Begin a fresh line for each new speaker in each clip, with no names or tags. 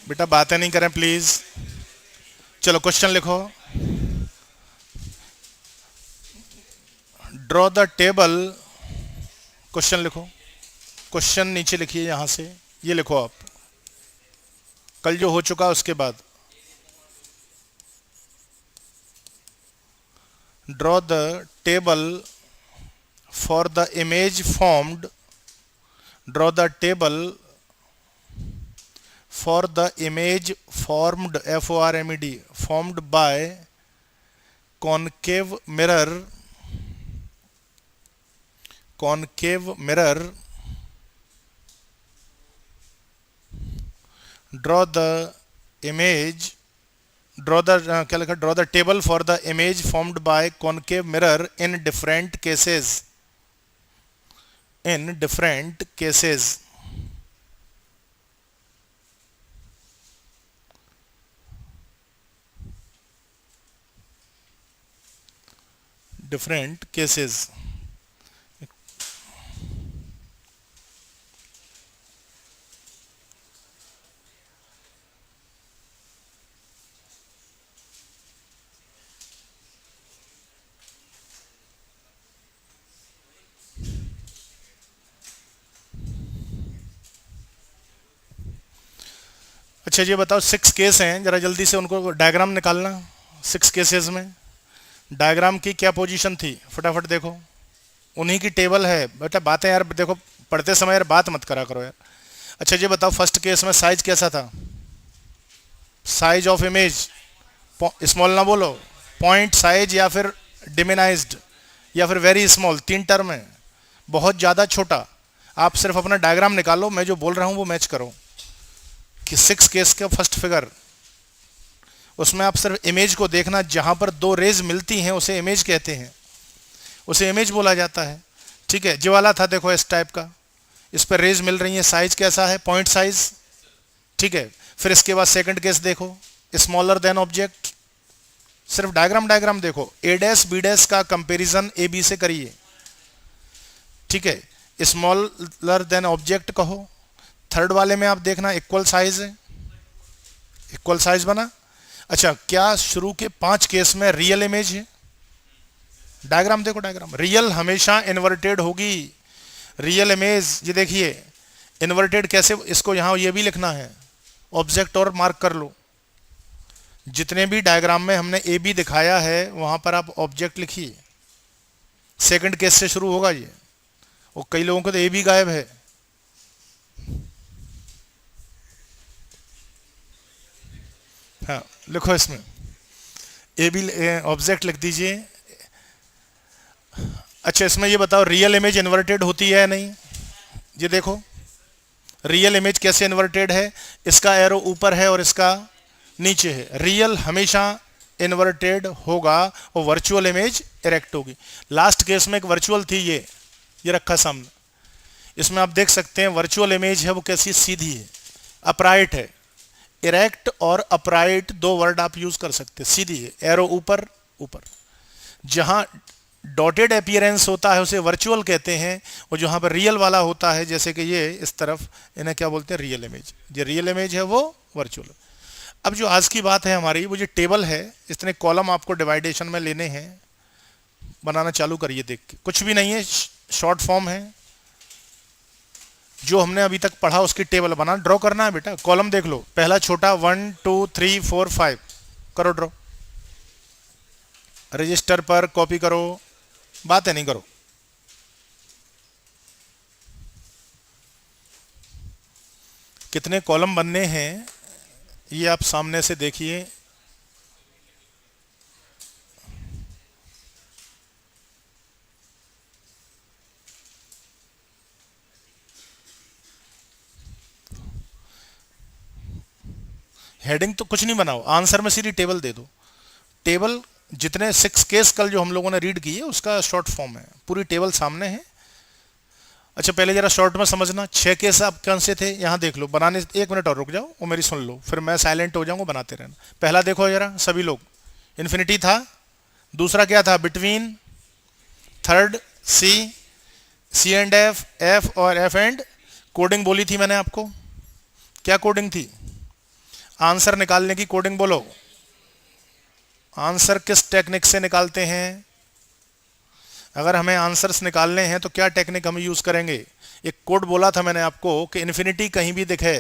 बेटा बातें नहीं करें प्लीज। चलो क्वेश्चन लिखो। Draw the table. क्वेश्चन लिखो। क्वेश्चन नीचे लिखिए यहां से। ये लिखो आप, कल जो हो चुका उसके बाद। Draw the table for the image formed. Draw the table for the image formed formed by concave mirror concave mirror. draw the image क्या लिखा? Draw the table for the image formed by concave mirror in different cases. In different cases. Different cases. अच्छा ये बताओ, 6 case हैं, जरा जल्दी से उनको डायग्राम निकालना। 6 केसेस में डायग्राम की क्या पोजीशन थी, फटाफट देखो। उन्हीं की टेबल है बेटा। बातें यार देखो, पढ़ते समय यार बात मत करा करो यार। अच्छा ये बताओ, फर्स्ट केस में साइज कैसा था? साइज ऑफ इमेज, स्मॉल ना बोलो, पॉइंट साइज या फिर डिमिनाइज्ड या फिर वेरी स्मॉल, 3 टर्म है। बहुत ज़्यादा छोटा। आप सिर्फ अपना डायग्राम निकालो, मैं जो बोल रहा हूँ वो मैच करो। कि 6 केस का फर्स्ट फिगर, उसमें आप सिर्फ इमेज को देखना। जहाँ पर 2 रेज मिलती हैं उसे इमेज कहते हैं, उसे इमेज बोला जाता है। ठीक है, जो वाला था देखो इस टाइप का, इस पर रेज मिल रही है, साइज कैसा है? Point size. ठीक है, फिर इसके बाद सेकंड केस देखो, स्मॉलर देन ऑब्जेक्ट। सिर्फ डायग्राम देखो। ए डैश बी डैश का कंपेरिजन ए बी से करिए। ठीक है, स्मॉलर देन ऑब्जेक्ट कहो। थर्ड वाले में आप देखना इक्वल साइज है, इक्वल साइज बना। अच्छा, क्या शुरू के 5 केस में रियल इमेज है? डायग्राम देखो, डायग्राम। रियल हमेशा इन्वर्टेड होगी। रियल इमेज ये देखिए, इन्वर्टेड कैसे, इसको यहां ये भी लिखना है, ऑब्जेक्ट और मार्क कर लो। जितने भी डायग्राम में हमने ए बी दिखाया है वहां पर आप ऑब्जेक्ट लिखिए। सेकंड केस से शुरू होगा ये। और कई लोगों को तो ए बी गायब है। हाँ लिखो इसमें, ए बी ऑब्जेक्ट लिख दीजिए। अच्छा इसमें ये बताओ, रियल इमेज इन्वर्टेड होती है या नहीं? ये देखो, रियल इमेज कैसे इन्वर्टेड है? इसका एरो ऊपर है और इसका नीचे है। रियल हमेशा इन्वर्टेड होगा और वर्चुअल इमेज इरेक्ट होगी। लास्ट केस में एक वर्चुअल थी, ये रखा सामने। इसमें आप देख सकते हैं वर्चुअल इमेज है वो कैसी, सीधी है, अपराइट है। इरेक्ट और अपराइट 2 वर्ड आप यूज कर सकते हैं। सीधी है, एरो ऊपर ऊपर। जहां डॉटेड अपीयरेंस होता है उसे वर्चुअल कहते हैं, और जहां पर रियल वाला होता है जैसे कि ये इस तरफ, इन्हें क्या बोलते हैं? Real image. जो रियल इमेज है वो वर्चुअल। अब जो आज की बात है हमारी, वो जो टेबल है, इतने कॉलम आपको डिवाइडेशन में लेने हैं। बनाना चालू करिए देख के, कुछ भी नहीं है, शॉर्ट फॉर्म है। जो हमने अभी तक पढ़ा उसकी टेबल बना, ड्रॉ करना है बेटा। कॉलम देख लो, पहला छोटा 1 2 3 4 5, करो ड्रॉ। रजिस्टर पर कॉपी करो, बातें नहीं करो। कितने कॉलम बनने हैं ये आप सामने से देखिए। हेडिंग तो कुछ नहीं बनाओ, आंसर में सीधी टेबल दे दो। टेबल जितने 6 केस कल जो हम लोगों ने रीड किए उसका शॉर्ट फॉर्म है, पूरी टेबल सामने है। अच्छा पहले जरा शॉर्ट में समझना, 6 केस आप कौन से थे यहाँ देख लो। बनाने 1 मिनट और रुक जाओ और मेरी सुन लो, फिर मैं साइलेंट हो जाऊंगा, बनाते रहना। पहला देखो जरा सभी लोग, इन्फिनिटी था। दूसरा क्या था? Between. Third C, C and F, F और एफ एंड। कोडिंग बोली थी मैंने आपको, क्या कोडिंग थी? आंसर निकालने की कोडिंग बोलो। आंसर किस टेक्निक से निकालते हैं? अगर हमें आंसर्स निकालने हैं तो क्या टेक्निक हम यूज करेंगे? एक कोड बोला था मैंने आपको कि इन्फिनिटी कहीं भी दिखे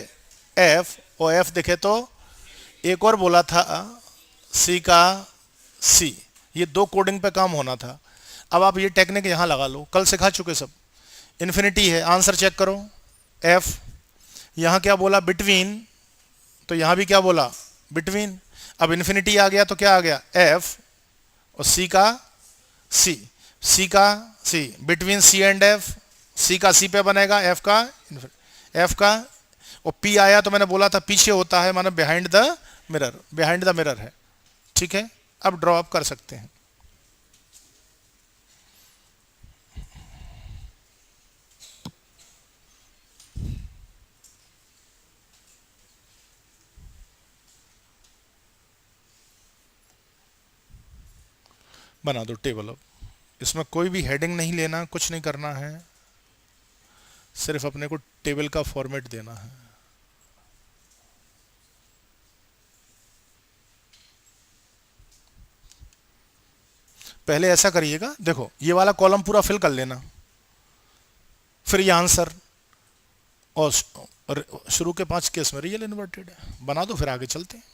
एफ, और एफ दिखे तो, एक और बोला था सी का सी। ये दो कोडिंग पे काम होना था। अब आप ये टेक्निक यहां लगा लो, कल सिखा चुके सब। इन्फिनिटी है, आंसर चेक करो, एफ। यहां क्या बोला? बिटवीन, तो यहां भी क्या बोला? बिटवीन। अब इन्फिनिटी आ गया तो क्या आ गया? एफ, और सी का सी, सी का सी, बिटवीन सी एंड एफ। सी का सी पे बनेगा, एफ का एफ का। और पी आया तो मैंने बोला था पीछे होता है, माना behind the mirror, behind the mirror है। ठीक है, अब ड्रॉ अप कर सकते हैं। बना दो टेबल। अब इसमें कोई भी हेडिंग नहीं लेना, कुछ नहीं करना है, सिर्फ अपने को टेबल का फॉर्मेट देना है। पहले ऐसा करिएगा, देखो ये वाला कॉलम पूरा फिल कर लेना, फिर ये आंसर, और शुरू के 5 केस में रियल इन्वर्टेड है। बना दो, फिर आगे चलते हैं।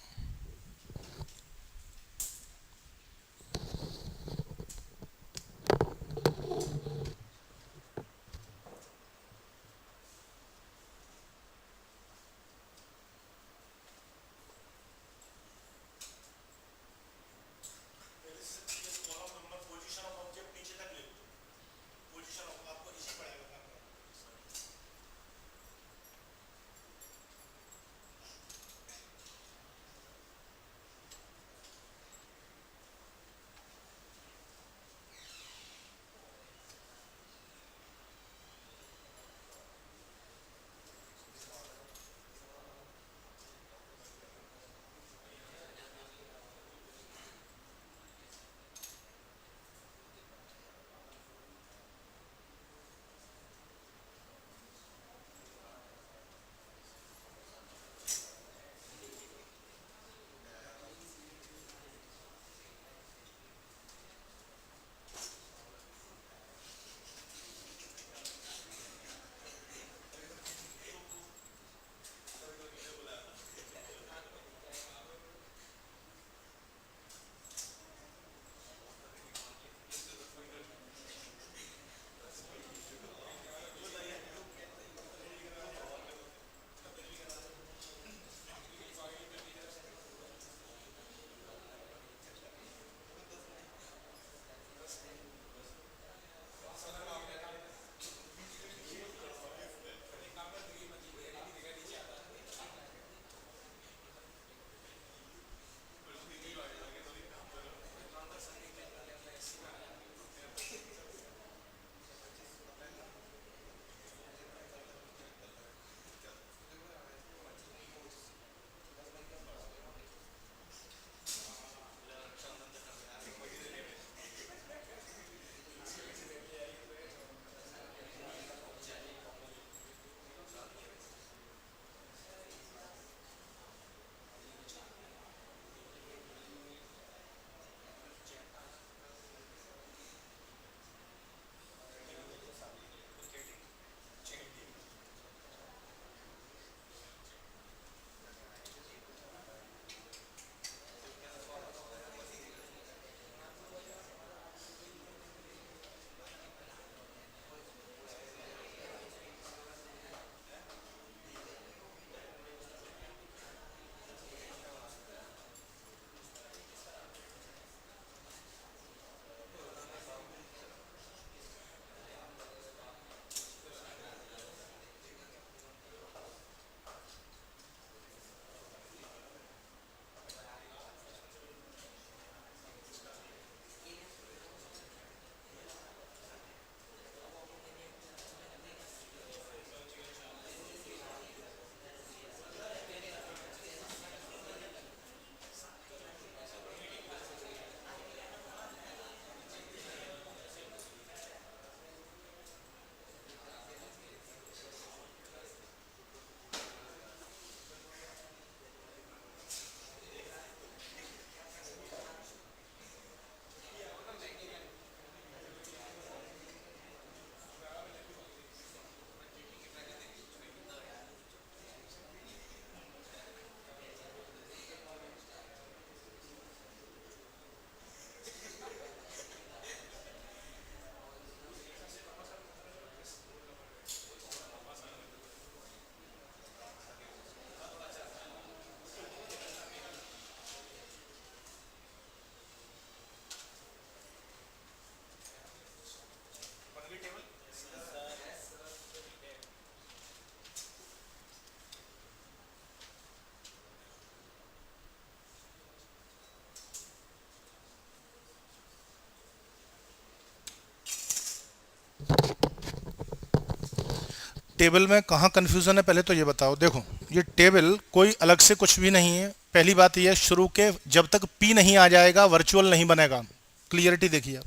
टेबल में कहाँ कंफ्यूजन है पहले तो ये बताओ। देखो ये टेबल कोई अलग से कुछ भी नहीं है। पहली बात ये शुरू के जब तक पी नहीं आ जाएगा वर्चुअल नहीं बनेगा। क्लियरिटी देखिए आप,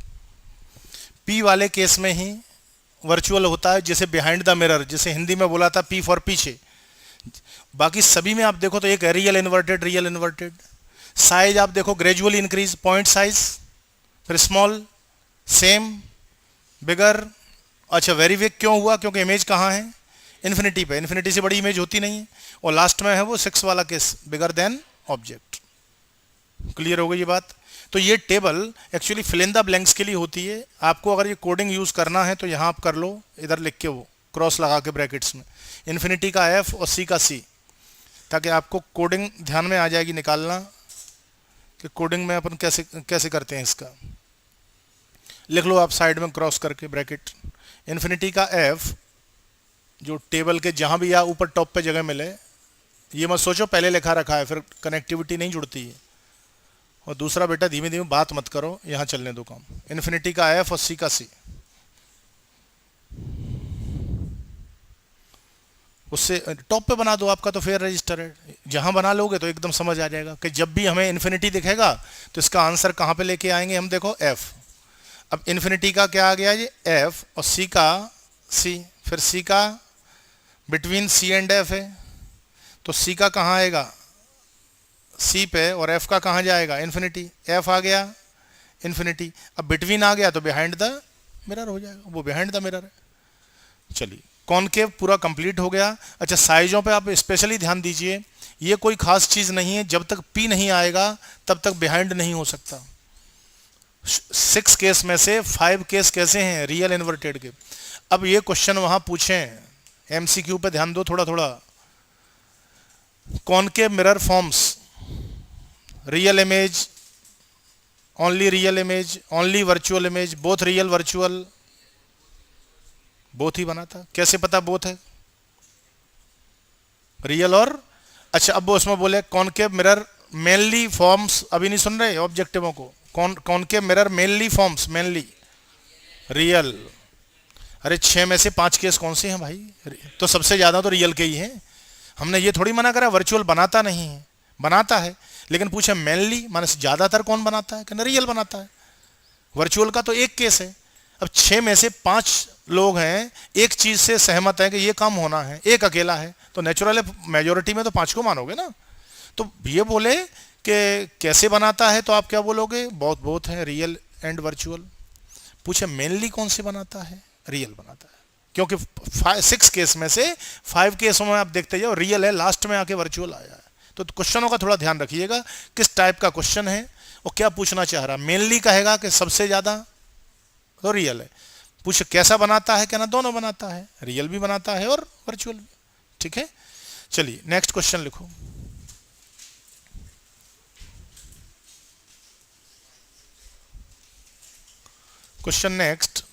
पी वाले केस में ही वर्चुअल होता है, जैसे बिहाइंड द मिरर, जैसे हिंदी में बोला था पी फॉर पीछे। बाकी सभी में आप देखो तो एक है real inverted, real inverted. Size आप देखो ग्रेजुअली इंक्रीज, पॉइंट साइज, फिर स्मॉल, सेम, बिगर। अच्छा वेरी बिग क्यों हुआ? क्योंकि इमेज कहाँ है? इन्फिनिटी पे। इन्फिनिटी से बड़ी इमेज होती नहीं है। और लास्ट में है वो 6 वाला case, bigger than object. Clear हो गई ये बात? तो ये table actually fill in the blanks के लिए होती है। आपको अगर ये कोडिंग यूज करना है तो यहाँ आप कर लो, इधर लिख के वो क्रॉस लगा के ब्रैकेट्स में इन्फिनिटी का एफ और सी का सी, ताकि आपको कोडिंग ध्यान में आ जाएगी निकालना कि कोडिंग में अपन कैसे कैसे करते हैं। इसका लिख लो आप साइड में क्रॉस करके ब्रैकेट। इन्फिनिटी का एफ जो टेबल के जहां भी या ऊपर टॉप पे जगह मिले, ये मत सोचो पहले लिखा रखा है फिर कनेक्टिविटी नहीं जुड़ती है। और दूसरा बेटा धीमे धीमे बात मत करो, यहां चलने दो काम। इन्फिनिटी का एफ और सी का सी, उससे टॉप पे बना दो। आपका तो फेयर रजिस्टर है, जहां बना लोगे तो एकदम समझ आ जाएगा कि जब भी हमें इन्फिनिटी दिखेगा तो इसका आंसर कहां पे लेके आएंगे हम। देखो एफ, अब इन्फिनिटी का क्या आ गया ये एफ, और सी का सी, फिर सी का बिटवीन सी एंड एफ है, तो सी का कहाँ आएगा? सी पे, और एफ का कहाँ जाएगा? इन्फिनिटी। एफ आ गया इन्फिनिटी, अब बिटवीन आ गया तो बिहाइंड द मिरर हो जाएगा, वो बिहाइंड द मिरर है। चलिए कॉनकेव पूरा कंप्लीट हो गया। अच्छा साइजों पे आप स्पेशली ध्यान दीजिए, ये कोई खास चीज नहीं है, जब तक पी नहीं आएगा तब तक बिहाइंड नहीं हो सकता। 6 केस में से 5 केस कैसे हैं? रियल इन्वर्टेड के। अब ये क्वेश्चन वहां पूछे एमसीक्यू पे ध्यान दो थोड़ा थोड़ा। Concave mirror forms real image, only real image, only virtual image, both real virtual, both ही बना था। कैसे पता बोथ है? रियल और अच्छा अब वो उसमें बोले कॉनकेव मिरर मेनली फॉर्म्स, अभी नहीं सुन रहे ऑब्जेक्टिवों को। Concave mirror mainly forms, mainly real. अरे 6 में से 5 केस कौन से हैं भाई? तो सबसे ज्यादा तो रियल के ही हैं। हमने ये थोड़ी मना करा वर्चुअल बनाता नहीं है, बनाता है, लेकिन पूछे मेनली माने ज्यादातर कौन बनाता है? कहना रियल बनाता है। वर्चुअल का तो एक केस है। अब 6 में से 5 लोग हैं, एक चीज से सहमत है कि ये काम होना है, एक अकेला है, तो नेचुरल मेजोरिटी में तो 5 को मानोगे ना। तो ये बोले कि कैसे बनाता है, तो आप क्या बोलोगे? बहुत बहुत है, रियल एंड वर्चुअल। पूछे मेनली कौन से बनाता है? रियल बनाता है, क्योंकि 6 केस में से 5 केसों में आप देखते जाओ रियल है, लास्ट में आके वर्चुअल आया है। तो क्वेश्चनों का थोड़ा ध्यान रखिएगा, किस टाइप का क्वेश्चन है और क्या पूछना चाह रहा। मेनली कहेगा कि सबसे ज्यादा, तो रियल है। पूछ कैसा बनाता है, कहना दोनों बनाता है, रियल भी बनाता है और वर्चुअल भी। ठीक है, चलिए नेक्स्ट क्वेश्चन लिखो। क्वेश्चन नेक्स्ट,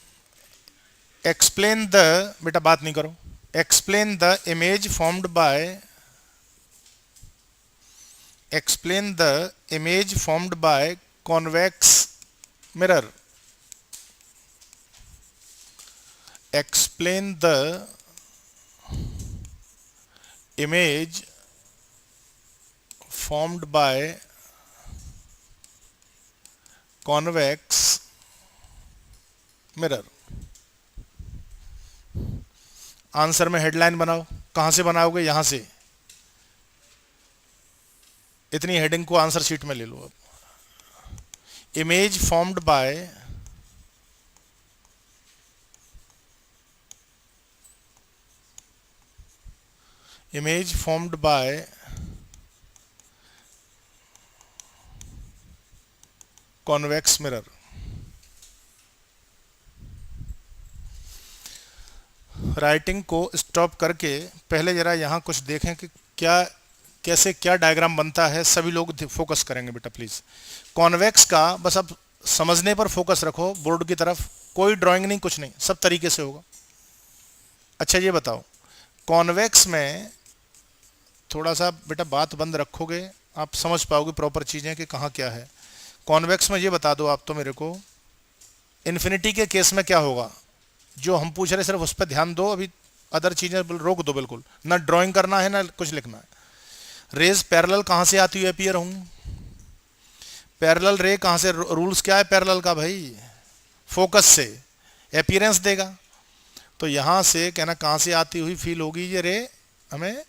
एक्सप्लेन द, बेटा बात नहीं करो, explain the image formed by, explain the image formed by convex mirror. Explain the image formed by convex mirror। Answer में हेडलाइन बनाओ। कहां से बनाओगे? यहां से, इतनी हेडिंग को आंसर शीट में ले लो। अब image formed by image formed by convex mirror। Writing को स्टॉप करके पहले जरा यहाँ कुछ देखें कि क्या कैसे क्या डायग्राम बनता है। सभी लोग फोकस करेंगे बेटा प्लीज। कॉन्वेक्स का बस अब समझने पर फोकस रखो, बोर्ड की तरफ कोई ड्राइंग नहीं, कुछ नहीं, सब तरीके से होगा। अच्छा ये बताओ, कॉन्वेक्स में थोड़ा सा बेटा बात बंद रखोगे आप समझ पाओगे प्रॉपर चीजें कि कहाँ क्या है। कॉन्वेक्स में ये बता दो आप तो मेरे को, इन्फिनिटी के केस में क्या होगा, जो हम पूछ रहे सिर्फ उस पर ध्यान दो। अभी अदर चीजें रोक दो बिल्कुल, ना ड्राइंग करना है ना कुछ लिखना है। रेज पैरेलल कहां से आती हुई अपीयर होंगी? पैरेलल रे कहां से, रूल्स क्या है पैरेलल का भाई? फोकस से अपीयरेंस देगा। तो यहां से कहना कहां से आती हुई फील होगी ये रे हमें?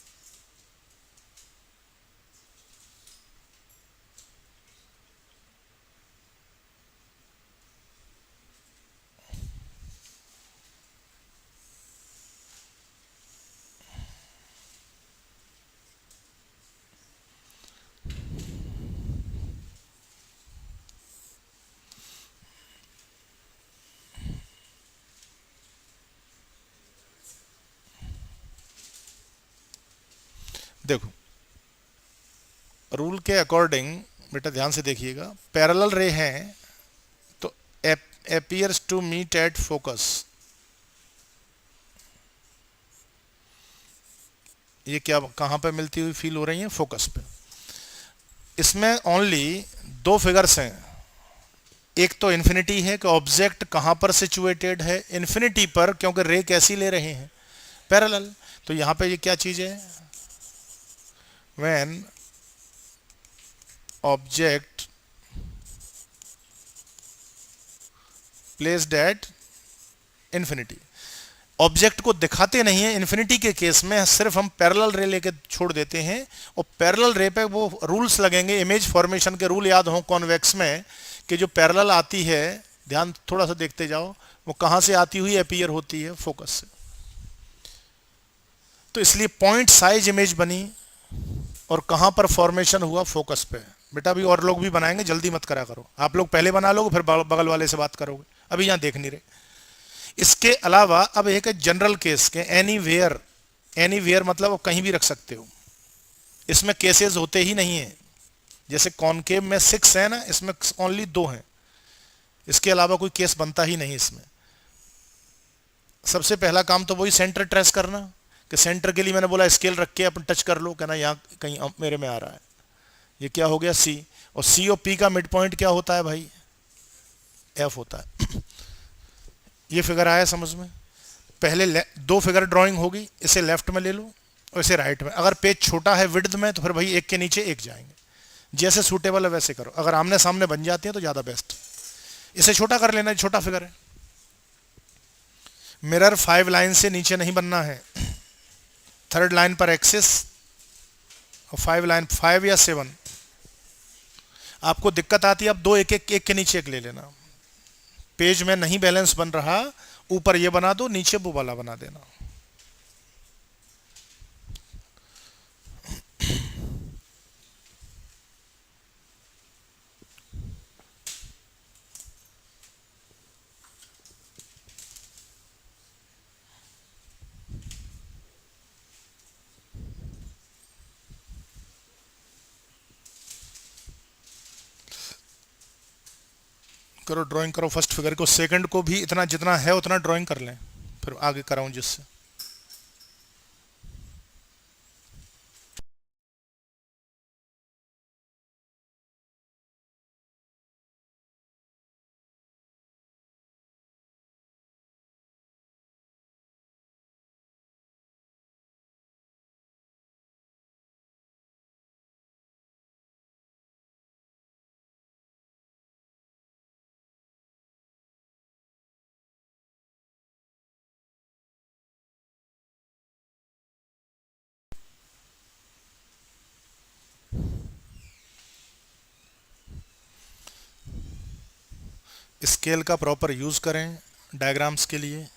देखो रूल के अकॉर्डिंग बेटा ध्यान से देखिएगा, पैरेलल रे हैं तो appears to meet at focus. ये क्या कहां पे मिलती हुई फील हो रही है? फोकस पे। इसमें ओनली दो फिगर्स हैं, एक तो इन्फिनिटी है कि ऑब्जेक्ट कहां पर सिचुएटेड है, इन्फिनिटी पर, क्योंकि रे कैसी ले रहे हैं? पैरेलल। तो यहां पे ये क्या चीज है? When object placed at infinity, object को दिखाते नहीं है इन्फिनिटी के केस में, सिर्फ हम पैरेलल रे लेके छोड़ देते हैं। और पैरेलल रे पे वो रूल्स लगेंगे, इमेज फॉर्मेशन के रूल याद हों कॉन्वेक्स में, कि जो पैरेलल आती है, ध्यान थोड़ा सा देखते जाओ, वो कहां से आती हुई अपीयर होती है? फोकस से। तो इसलिए पॉइंट साइज इमेज बनी और कहां पर फॉर्मेशन हुआ? फोकस पे। बेटा अभी और लोग भी बनाएंगे, जल्दी मत करा करो, आप लोग पहले बना लोगे फिर बगल वाले से बात करोगे, अभी यहां देख नहीं रहे। इसके अलावा अब एक है जनरल केस के, एनीवेयर। एनीवेयर मतलब आप कहीं भी रख सकते हो, इसमें केसेस होते ही नहीं है। जैसे कॉनकेव में 6 है ना, इसमें ओनली 2 हैं, इसके अलावा कोई केस बनता ही नहीं इसमें। सबसे पहला काम तो वही सेंटर ट्रेस करना, कि सेंटर के लिए मैंने बोला स्केल रख के अपन टच कर लो, कहना यहाँ कहीं मेरे में आ रहा है। ये क्या हो गया? सी। और सी और पी का मिड पॉइंट क्या होता है भाई? एफ होता है। ये फिगर आया समझ में? पहले दो फिगर ड्राइंग होगी, इसे लेफ्ट में ले लो और इसे राइट में। अगर पेज छोटा है विड्थ में तो फिर भाई एक के नीचे एक जाएंगे, जैसे सूटेबल है वैसे करो। अगर आमने सामने बन जाती है तो ज्यादा बेस्ट। इसे छोटा कर लेना, छोटा फिगर है। मिरर 5 लाइन से नीचे नहीं बनना है, 3rd लाइन पर एक्सिस, और 5 लाइन 5 या 7। आपको दिक्कत आती है, अब दो एक के नीचे एक ले लेना। पेज में नहीं बैलेंस बन रहा, ऊपर ये बना दो, नीचे वो वाला बना देना। करो ड्राइंग करो फर्स्ट फिगर को, सेकंड को भी इतना जितना है उतना ड्राइंग कर लें, फिर आगे कराऊं जिससे। स्केल का प्रॉपर यूज करें डायग्राम्स के लिए।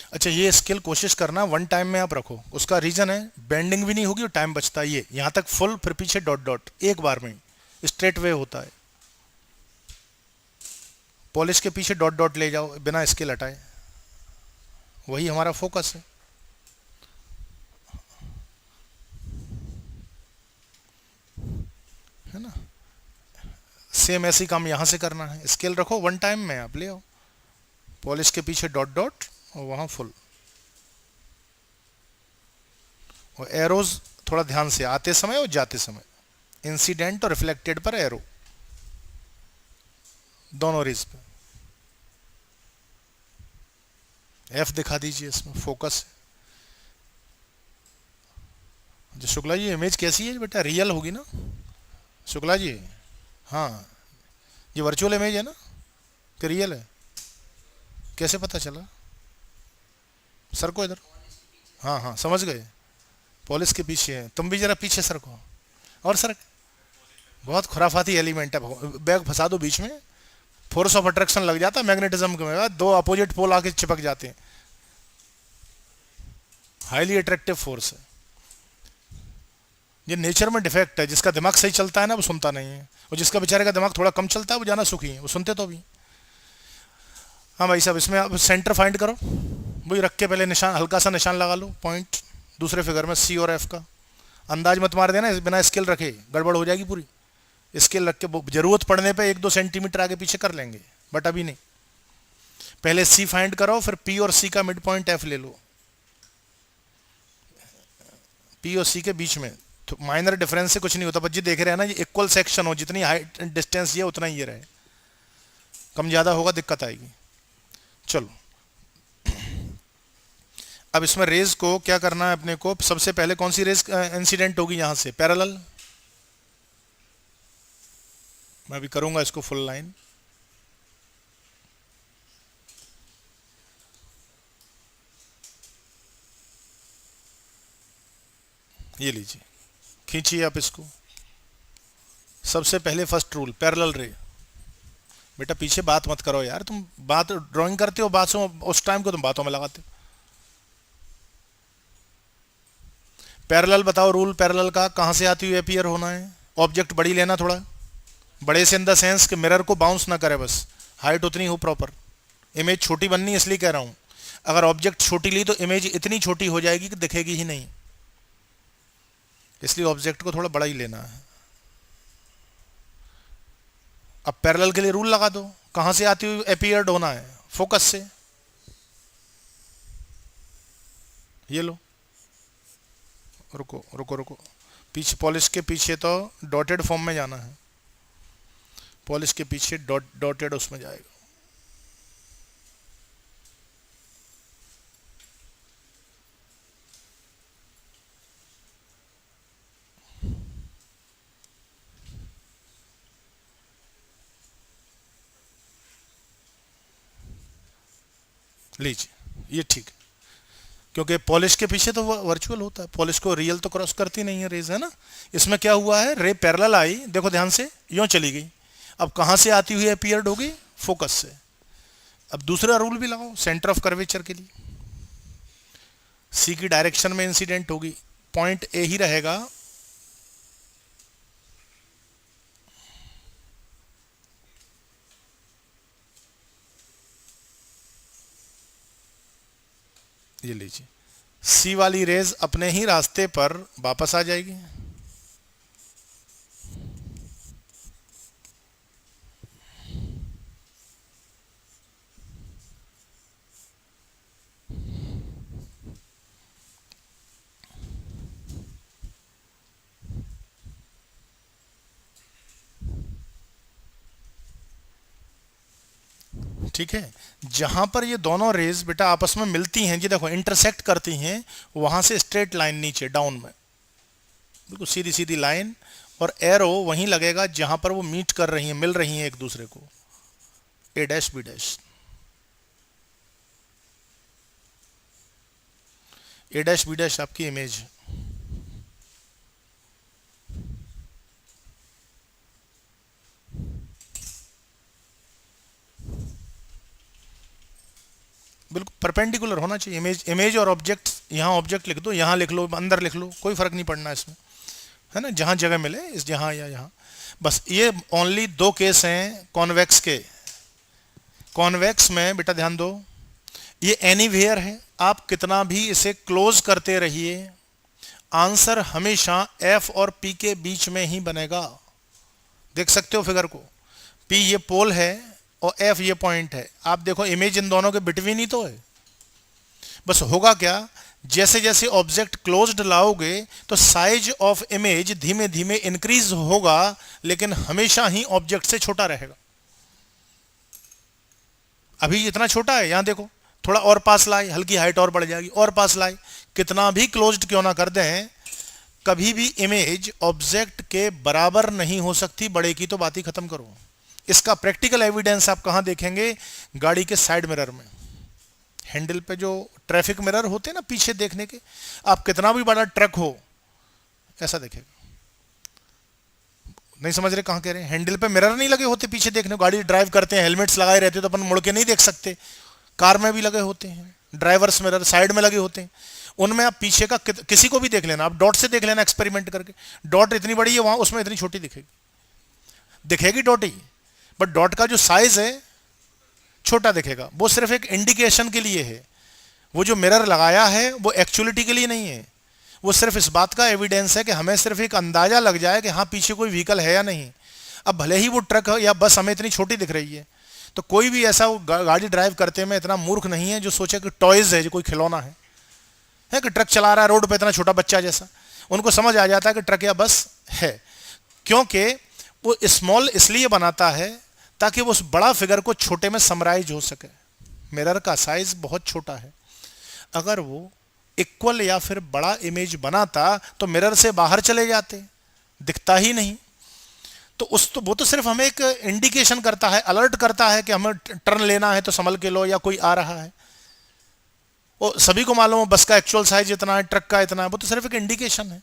अच्छा, ये स्केल कोशिश करना वन टाइम में आप रखो, उसका रीजन है बेंडिंग भी नहीं होगी और टाइम बचता है। ये यहां तक फुल, फिर पीछे डॉट डॉट, एक बार में स्ट्रेट वे होता है। पॉलिश के पीछे डॉट डॉट ले जाओ बिना स्केल हटाए, वही हमारा फोकस है। है ना? सेम ऐसे ही काम यहां से करना है, स्केल रखो वन टाइम में आप ले आओ। पॉलिश के पीछे डॉट डॉट और वहां फुल, और एरोज थोड़ा ध्यान से आते समय और जाते समय, इंसिडेंट और रिफ्लेक्टेड पर एरो दोनों रेज पे। एफ दिखा दीजिए इसमें, फोकस। जो शुक्ला जी इमेज कैसी है बेटा, रियल होगी ना शुक्ला जी? हाँ, ये वर्चुअल इमेज है ना कि रियल है? कैसे पता चला सर को इधर? हाँ हाँ समझ गए, पॉलिश के पीछे है। तुम भी जरा पीछे सर को, और सर बहुत खुराफाती एलिमेंट है, बैग फंसा दो बीच में, फोर्स ऑफ अट्रैक्शन लग जाता है मैग्नेटिज्म के, दो अपोजिट पोल आके चिपक जाते हैं, हाईली अट्रैक्टिव फोर्स है। ये नेचर में डिफेक्ट है, जिसका दिमाग सही चलता है ना वो सुनता नहीं है, और जिसका बेचारे का दिमाग थोड़ा कम चलता है वो जाना सुखी है, वो सुनते तो भी। हाँ भाई साहब, इसमें आप सेंटर फाइंड करो, वही रख के पहले निशान, हल्का सा निशान लगा लो पॉइंट दूसरे फिगर में, सी और एफ का। अंदाज मत मार देना बिना स्केल रखे, गड़बड़ हो जाएगी पूरी। स्केल रख के जरूरत पड़ने पे 1-2 सेंटीमीटर आगे पीछे कर लेंगे, बट अभी नहीं। पहले सी फाइंड करो, फिर पी और सी का मिड पॉइंट एफ ले लो। पी और सी के बीच में तो माइनर डिफरेंस से कुछ नहीं होता, बच्चे देख रहे हैं ना, ये इक्वल सेक्शन हो, जितनी हाइट डिस्टेंस ये उतना ही ये रहे, कम ज्यादा होगा दिक्कत आएगी। चलो अब इसमें रेज को क्या करना है अपने को, सबसे पहले कौन सी रेज इंसिडेंट होगी यहां से, पैरेलल। मैं भी करूंगा इसको फुल लाइन, ये लीजिए, खींचिए आप इसको। सबसे पहले फर्स्ट रूल, पैरेलल रे। बेटा पीछे बात मत करो यार, तुम बात ड्राइंग करते हो, बातों उस टाइम को तुम बातों में लगाते हो। पैरेलल बताओ रूल पैरेलल का, कहां से आती हुई अपीयर होना है। ऑब्जेक्ट बड़ी लेना, थोड़ा बड़े से इन द सेंस कि मिरर को बाउंस ना करे, बस हाइट उतनी हो प्रॉपर। इमेज छोटी बननी है इसलिए कह रहा हूं, अगर ऑब्जेक्ट छोटी ली तो इमेज इतनी छोटी हो जाएगी कि दिखेगी ही नहीं, इसलिए ऑब्जेक्ट को थोड़ा बड़ा ही लेना है। अब पैरेलल के लिए रूल लगा दो, कहां से आती हुई अपीयर्ड होना है, फोकस से। ये लो, रुको रुको रुको, पीछे पॉलिश के पीछे तो डॉटेड फॉर्म में जाना है, पॉलिश के पीछे डॉटेड उसमें जाएगा। लीजिए, ये ठीक है, क्योंकि पॉलिश के पीछे तो वर्चुअल होता है, पॉलिश को रियल तो क्रॉस करती नहीं है रेज, है ना। इसमें क्या हुआ है, रे पैरेलल आई, देखो ध्यान से, यूं चली गई। अब कहां से आती हुई अपीयर्ड होगी, फोकस से। अब दूसरा रूल भी लगाओ सेंटर ऑफ कर्वेचर के लिए, सी की डायरेक्शन में इंसिडेंट होगी, पॉइंट ए ही रहेगा। ये लीजिए, सी वाली रेज अपने ही रास्ते पर वापस आ जाएगी। ठीक है, जहां पर ये दोनों रेज बेटा आपस में मिलती हैं, जी देखो इंटरसेक्ट करती हैं, वहां से स्ट्रेट लाइन नीचे डाउन में, बिल्कुल सीधी सीधी लाइन, और एरो वहीं लगेगा जहां पर वो मीट कर रही हैं, मिल रही हैं एक दूसरे को, ए डैश बी डैश। ए डैश बी डैश आपकी इमेज है। बिल्कुल परपेंडिकुलर होना चाहिए इमेज, इमेज और ऑब्जेक्ट, यहाँ ऑब्जेक्ट लिख दो, यहाँ लिख लो, अंदर लिख लो, कोई फर्क नहीं पड़ना इसमें, है ना, जहां जगह मिले, इस जहां या यहाँ। बस ये ओनली 2 केस हैं कॉन्वेक्स के। कॉन्वेक्स में बेटा ध्यान दो, ये एनीवेयर है, आप कितना भी इसे क्लोज करते रहिए, आंसर हमेशा एफ और पी के बीच में ही बनेगा। देख सकते हो फिगर को, पी ये पोल है, और एफ ये पॉइंट है। आप देखो इमेज इन दोनों के बिटवीन ही तो है। बस होगा क्या, जैसे जैसे ऑब्जेक्ट क्लोज्ड लाओगे तो साइज ऑफ इमेज धीमे धीमे इंक्रीज होगा, लेकिन हमेशा ही ऑब्जेक्ट से छोटा रहेगा। अभी इतना छोटा है, यहां देखो थोड़ा और पास लाए, हल्की हाइट और बढ़ जाएगी, और पास लाए, कितना भी क्लोज्ड क्यों ना कर दें, कभी भी इमेज ऑब्जेक्ट के बराबर नहीं हो सकती। बड़े की तो बात ही खत्म करो। इसका प्रैक्टिकल एविडेंस आप कहां देखेंगे? गाड़ी के साइड मिरर में, हैंडल पे जो ट्रैफिक मिरर होते हैं ना पीछे देखने के, आप कितना भी बड़ा ट्रक हो ऐसा देखेगा। नहीं समझ रहे कहां कह रहे हैं? हैंडल पे मिरर नहीं लगे होते पीछे देखने को, गाड़ी ड्राइव करते हैं हेलमेट्स लगाए रहते तो अपन मुड़ के नहीं देख सकते। कार में भी लगे होते हैं ड्राइवर्स मिरर, साइड में लगे होते हैं, उनमें आप पीछे का किसी को भी देख लेना, आप डॉट से देख लेना एक्सपेरिमेंट करके। डॉट इतनी बड़ी है वहां, उसमें इतनी छोटी दिखेगी, दिखेगी डॉट ही, बट डॉट का जो साइज है छोटा दिखेगा। वो सिर्फ एक इंडिकेशन के लिए है। वो जो मिरर लगाया है वो एक्चुअलिटी के लिए नहीं है, वो सिर्फ इस बात का एविडेंस है कि हमें सिर्फ एक अंदाजा लग जाए कि हाँ पीछे कोई व्हीकल है या नहीं। अब भले ही वो ट्रक या बस हमें इतनी छोटी दिख रही है, तो कोई भी ऐसा गाड़ी ड्राइव करते में इतना मूर्ख नहीं है जो सोचे कि टॉयज है, जो कोई खिलौना है कि ट्रक चला रहा है रोड पे इतना छोटा बच्चा जैसा। उनको समझ आ जाता है कि ट्रक या बस है, क्योंकि वो स्मॉल इसलिए बनाता है ताकि वो उस बड़ा फिगर को छोटे में समराइज हो सके। मिरर का साइज बहुत छोटा है, अगर वो इक्वल या फिर बड़ा इमेज बनाता तो मिरर से बाहर चले जाते, दिखता ही नहीं। तो वो तो सिर्फ हमें एक इंडिकेशन करता है, अलर्ट करता है कि हमें टर्न लेना है तो संभल के लो, या कोई आ रहा है। वो सभी को मालूम है बस का एक्चुअल साइज इतना है, ट्रक का इतना है, वो तो सिर्फ एक इंडिकेशन है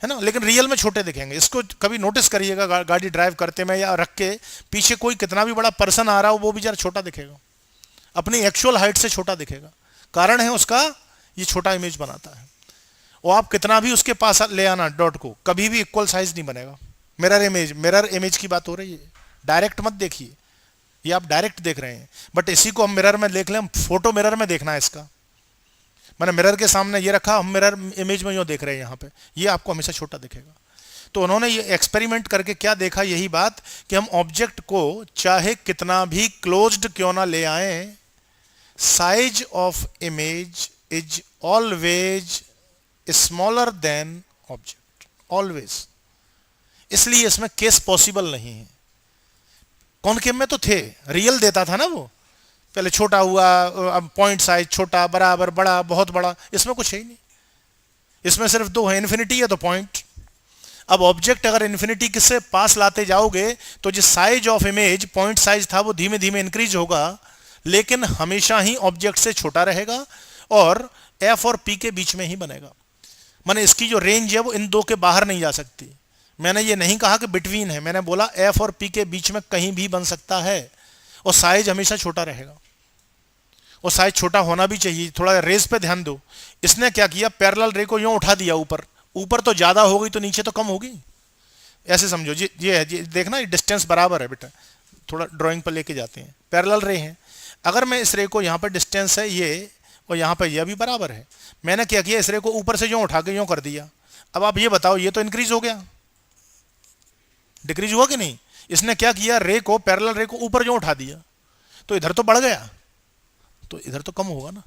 ना। लेकिन रियल में छोटे दिखेंगे। इसको कभी नोटिस करिएगा, गाड़ी ड्राइव करते में या रख के पीछे कोई कितना भी बड़ा पर्सन आ रहा हो वो भी जरा छोटा दिखेगा, अपनी एक्चुअल हाइट से छोटा दिखेगा। कारण है उसका ये छोटा इमेज बनाता है। और आप कितना भी उसके पास ले आना डॉट को, कभी भी इक्वल साइज नहीं बनेगा। मिरर इमेज की बात हो रही है, डायरेक्ट मत देखिए, ये आप डायरेक्ट देख रहे हैं, बट इसी को हम मिरर में देख लें, हम फोटो मिरर में देखना है इसका। मैंने मिरर के सामने ये रखा, हम मिरर इमेज में यूँ देख रहे हैं यहाँ पे, ये आपको हमेशा छोटा दिखेगा। तो उन्होंने ये एक्सपेरिमेंट करके क्या देखा, यही बात कि हम ऑब्जेक्ट को चाहे कितना भी क्लोज्ड क्यों ना ले आए, size of image is always smaller than object, always. इसलिए इसमें केस पॉसिबल नहीं है। कॉनकेव में तो थे, रियल देता था ना वो, पहले छोटा हुआ, अब पॉइंट साइज छोटा, बराबर, बड़ा, बहुत बड़ा, इसमें कुछ है ही नहीं। इसमें सिर्फ दो है, इन्फिनिटी है तो पॉइंट। अब ऑब्जेक्ट अगर इन्फिनिटी किससे पास लाते जाओगे तो जो size of image point size था वो धीमे धीमे इंक्रीज होगा, लेकिन हमेशा ही ऑब्जेक्ट से छोटा रहेगा और एफ और पी के बीच में ही बनेगा। माने इसकी जो रेंज है वो इन दो के बाहर नहीं जा सकती। मैंने ये नहीं कहा कि बिटवीन है, मैंने बोला एफ और पी के बीच में कहीं भी बन सकता है, और साइज हमेशा छोटा रहेगा। और साइज छोटा होना भी चाहिए। थोड़ा रेस पे ध्यान दो, इसने क्या किया, पैरेलल रे को यूं उठा दिया ऊपर, ऊपर तो ज्यादा हो गई तो नीचे तो कम होगी, ऐसे समझो। ये है, ये देखना, ये डिस्टेंस बराबर है बेटा, थोड़ा ड्राइंग पर लेके जाते हैं, पैरेलल रे हैं। अगर मैं इस रे को यहाँ पर डिस्टेंस है ये, और यहाँ पर यह भी बराबर है, मैंने क्या किया, इस रे को ऊपर से यूं उठा के यूं कर दिया। अब आप ये बताओ, ये तो इंक्रीज हो गया, डिक्रीज हुआ कि नहीं? इसने क्या किया, रे को, पैरेलल रे को ऊपर यूं उठा दिया, तो इधर तो बढ़ गया, तो इधर तो कम होगा ना।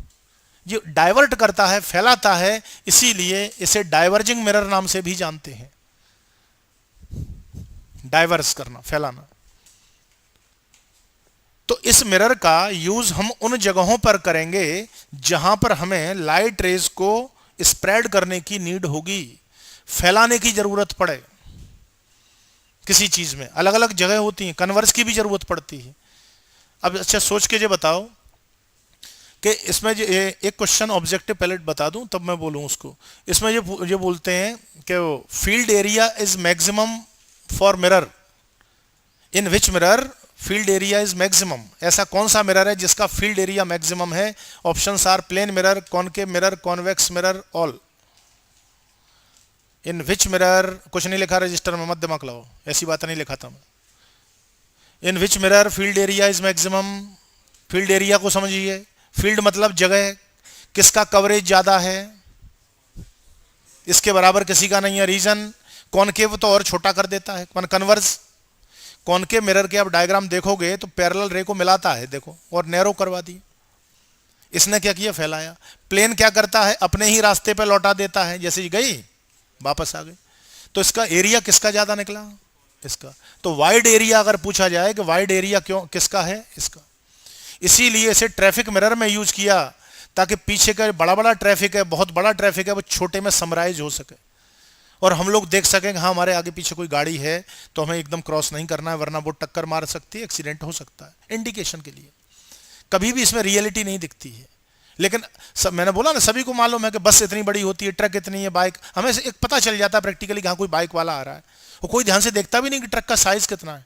ये डाइवर्ट करता है, फैलाता है, इसीलिए इसे डाइवर्जिंग मिरर नाम से भी जानते हैं। डाइवर्स करना, फैलाना। तो इस मिरर का यूज हम उन जगहों पर करेंगे जहां पर हमें लाइट रेज को स्प्रेड करने की नीड होगी, फैलाने की जरूरत पड़े। किसी चीज में अलग अलग जगह होती हैं, कन्वर्स की भी जरूरत पड़ती है। अब अच्छा सोच के जो बताओ कि इसमें जो एक क्वेश्चन ऑब्जेक्टिव पैलेट बता दूं तब मैं बोलूं उसको। इसमें ये बोलते हैं कि field area is maximum for mirror, in which mirror field area is maximum. ऐसा कौन सा मिरर है जिसका फील्ड एरिया मैक्सिमम है? Options are plane mirror, concave mirror, convex mirror, all. In which mirror कुछ नहीं लिखा रजिस्टर में, मत दिमाग लाओ, ऐसी बात नहीं लिखा था मैं। In which mirror field area is maximum. Field area को समझिए, फील्ड मतलब जगह, किसका कवरेज ज्यादा है, इसके बराबर किसी का नहीं है। रीजन, कॉनकेव तो और छोटा कर देता है, कन्वर्स। कॉनकेव मिरर के आप डायग्राम देखोगे तो पैरेलल रे को मिलाता है, देखो, और नैरो करवा दी। इसने क्या किया, फैलाया। प्लेन क्या करता है, अपने ही रास्ते पे लौटा देता है, जैसे गई वापस आ गई। तो इसका एरिया किसका ज्यादा निकला, इसका। तो वाइड एरिया अगर पूछा जाए कि वाइड एरिया क्यों किसका है, इसका। इसीलिए इसे ट्रैफिक मिरर में यूज किया, ताकि पीछे का बड़ा बड़ा ट्रैफिक है, बहुत बड़ा ट्रैफिक है, वो छोटे में समराइज हो सके और हम लोग देख सकें कि हाँ हमारे आगे पीछे कोई गाड़ी है तो हमें एकदम क्रॉस नहीं करना है, वरना वो टक्कर मार सकती है, एक्सीडेंट हो सकता है, इंडिकेशन के लिए। कभी भी इसमें रियलिटी नहीं दिखती है। लेकिन मैंने बोला ना, सभी को मालूम है कि बस इतनी बड़ी होती है, ट्रक इतनी है, बाइक, हमें एक पता चल जाता है प्रैक्टिकली कि हाँ कोई बाइक वाला आ रहा है, और कोई ध्यान से देखता भी नहीं कि ट्रक का साइज कितना है।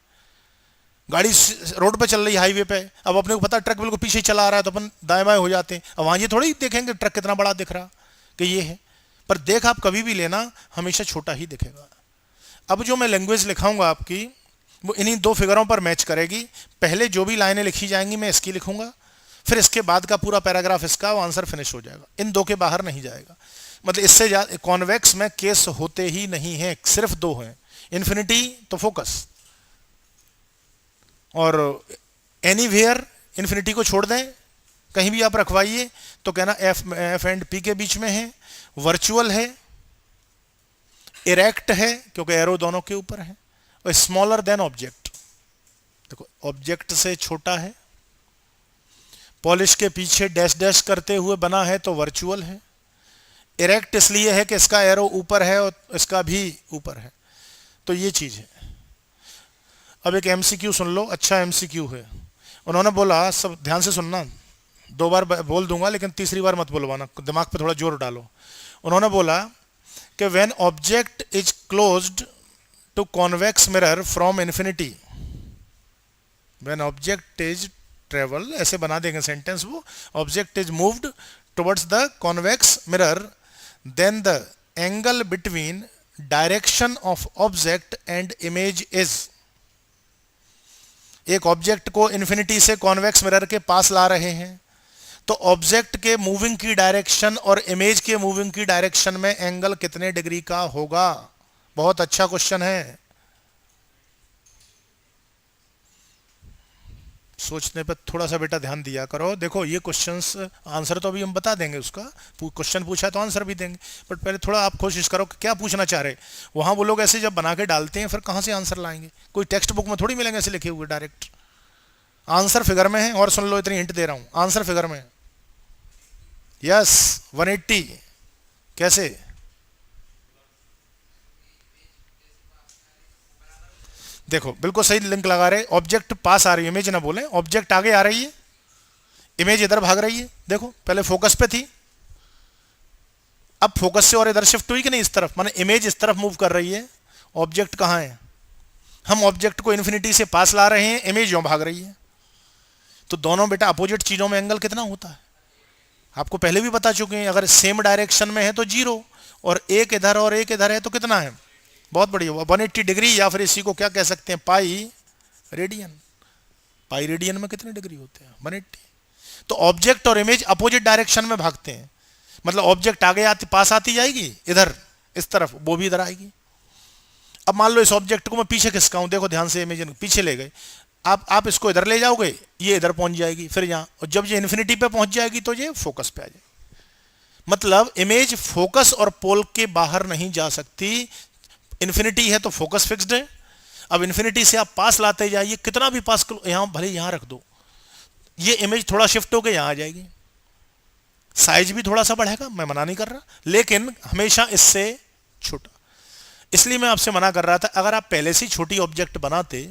गाड़ी रोड पे चल रही है, हाईवे पे, अब अपने को पता ट्रक बिल्कुल पीछे ही चला रहा है तो अपन दाएं बाएं हो जाते हैं। अब वहां ये थोड़ी देखेंगे ट्रक कितना बड़ा दिख रहा कि ये है, पर देख आप कभी भी लेना हमेशा छोटा ही दिखेगा। अब जो मैं लैंग्वेज लिखाऊंगा आपकी, वो इन्हीं दो फिगरों पर मैच करेगी। पहले जो भी लाइनें लिखी जाएंगी मैं इसकी लिखूंगा, फिर इसके बाद का पूरा पैराग्राफ इसका, वो आंसर फिनिश हो जाएगा, इन दो के बाहर नहीं जाएगा। मतलब इससे ज्यादा कॉन्वेक्स में केस होते ही नहीं है, सिर्फ दो हैं, इन्फिनिटी तो फोकस, और एनीवेयर इन्फिनिटी को छोड़ दें, कहीं भी आप रखवाइए तो कहना एफ एंड पी के बीच में है, वर्चुअल है, इरेक्ट है क्योंकि एरो दोनों के ऊपर है, और स्मॉलर देन ऑब्जेक्ट, देखो ऑब्जेक्ट से छोटा है, पॉलिश के पीछे डैश डैश करते हुए बना है तो वर्चुअल है, इरेक्ट इसलिए है कि इसका एरो ऊपर है और इसका भी ऊपर है, तो ये चीज है। अब एक एमसीक्यू सुन लो, अच्छा एमसीक्यू है। उन्होंने बोला, सब ध्यान से सुनना, दो बार बोल दूंगा लेकिन तीसरी बार मत बोलवाना, दिमाग पे थोड़ा जोर डालो। उन्होंने बोला कि when object is closed to convex mirror from infinity, when object is travel, ऐसे बना देंगे सेंटेंस वो, object is moved towards the convex mirror, then the angle between direction of object and image is. एक object को infinity से convex mirror के पास ला रहे हैं, तो ऑब्जेक्ट के मूविंग की डायरेक्शन और इमेज के मूविंग की डायरेक्शन में एंगल कितने डिग्री का होगा। बहुत अच्छा क्वेश्चन है, सोचने पर थोड़ा सा बेटा ध्यान दिया करो। देखो ये क्वेश्चंस आंसर तो अभी हम बता देंगे, उसका क्वेश्चन पूछा तो आंसर भी देंगे, बट पहले थोड़ा आप कोशिश करो कि क्या पूछना चाह रहे। वहां वो लोग ऐसे जब बना के डालते हैं फिर कहां से आंसर लाएंगे, कोई टेक्स्ट बुक में थोड़ी मिलेंगे ऐसे लिखे हुए डायरेक्ट। आंसर फिगर में है, और सुन लो इतनी हिंट दे रहा हूं, आंसर फिगर में। यस 180 कैसे, देखो बिल्कुल सही लिंक लगा रहे, ऑब्जेक्ट पास आ रही है, इमेज ना बोले, ऑब्जेक्ट आगे आ रही है, इमेज इधर भाग रही है। देखो पहले फोकस पे थी, अब फोकस से और इधर शिफ्ट हुई कि नहीं, इस तरफ, माने इमेज इस तरफ मूव कर रही है, ऑब्जेक्ट कहां है, हम ऑब्जेक्ट को इन्फिनिटी से पास ला रहे हैं, इमेज यूं भाग रही है। तो दोनों बेटा अपोजिट चीजों में एंगल कितना होता है आपको पहले भी बता चुके हैं, अगर सेम डायरेक्शन में है तो 0, और एक इधर और एक इधर है तो कितना है, बहुत बढ़िया 180 डिग्री, या फिर इसी को क्या कह सकते हैं, पाई रेडियन। पाई रेडियन में कितने डिग्री होते हैं, 180। तो ऑब्जेक्ट और इमेज अपोजिट डायरेक्शन में भागते हैं, मतलब ऑब्जेक्ट आगे आती पास आती जाएगी इधर इस तरफ, वो भी इधर आएगी। अब मान लो इस ऑब्जेक्ट को मैं पीछे खिसकाऊं, देखो ध्यान से, इमेज पीछे ले गए, आप इसको इधर ले जाओगे, ये इधर पहुंच जाएगी, फिर यहाँ, और जब ये इन्फिनिटी पे पहुंच जाएगी तो ये फोकस पे आ जाएगी। मतलब इमेज फोकस और पोल के बाहर नहीं जा सकती। इन्फिनिटी है तो फोकस फिक्स्ड है, अब इन्फिनिटी से आप पास लाते जाइए, कितना भी पास यहां भले यहां रख दो, ये इमेज थोड़ा शिफ्ट होकर यहां आ जाएगी, साइज भी थोड़ा सा बढ़ेगा, मैं मना नहीं कर रहा, लेकिन हमेशा इससे छोटा। इसलिए मैं आपसे मना कर रहा था, अगर आप पहले से छोटी ऑब्जेक्ट बनाते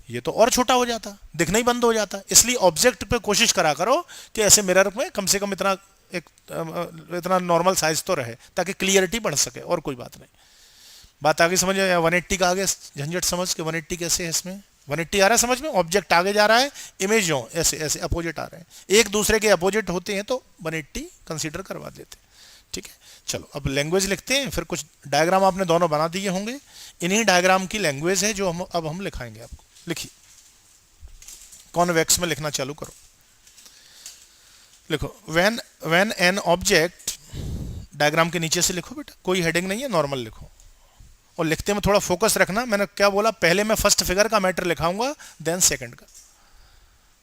ये तो और छोटा हो जाता, दिखना ही बंद हो जाता। इसलिए ऑब्जेक्ट पे कोशिश करा करो कि ऐसे मिरर में कम से कम इतना नॉर्मल साइज तो रहे, ताकि क्लियरिटी बढ़ सके, और कोई बात नहीं। बात आगे समझ, 180 का आगे झंझट समझ के 180 कैसे है, इसमें 180 आ रहा है समझ में, ऑब्जेक्ट आगे जा रहा है, इमेज जो ऐसे ऐसे अपोजिट आ रहे हैं, एक दूसरे के अपोजिट होते हैं तो 180 कंसीडर करवा देते हैं। ठीक है, चलो अब लैंग्वेज लिखते हैं, फिर कुछ डायग्राम आपने दोनों बना दिए होंगे, इन्हीं डायग्राम की लैंग्वेज है जो हम लिखाएंगे आपको। लिखिए, कॉन्वेक्स में लिखना चालू करो, लिखो व्हेन एन ऑब्जेक्ट, डायग्राम के नीचे से लिखो बेटा, कोई हेडिंग नहीं है, नॉर्मल लिखो। और लिखते में थोड़ा फोकस रखना। मैंने क्या बोला, पहले मैं फर्स्ट फिगर का मैटर लिखाऊंगा, देन सेकंड का।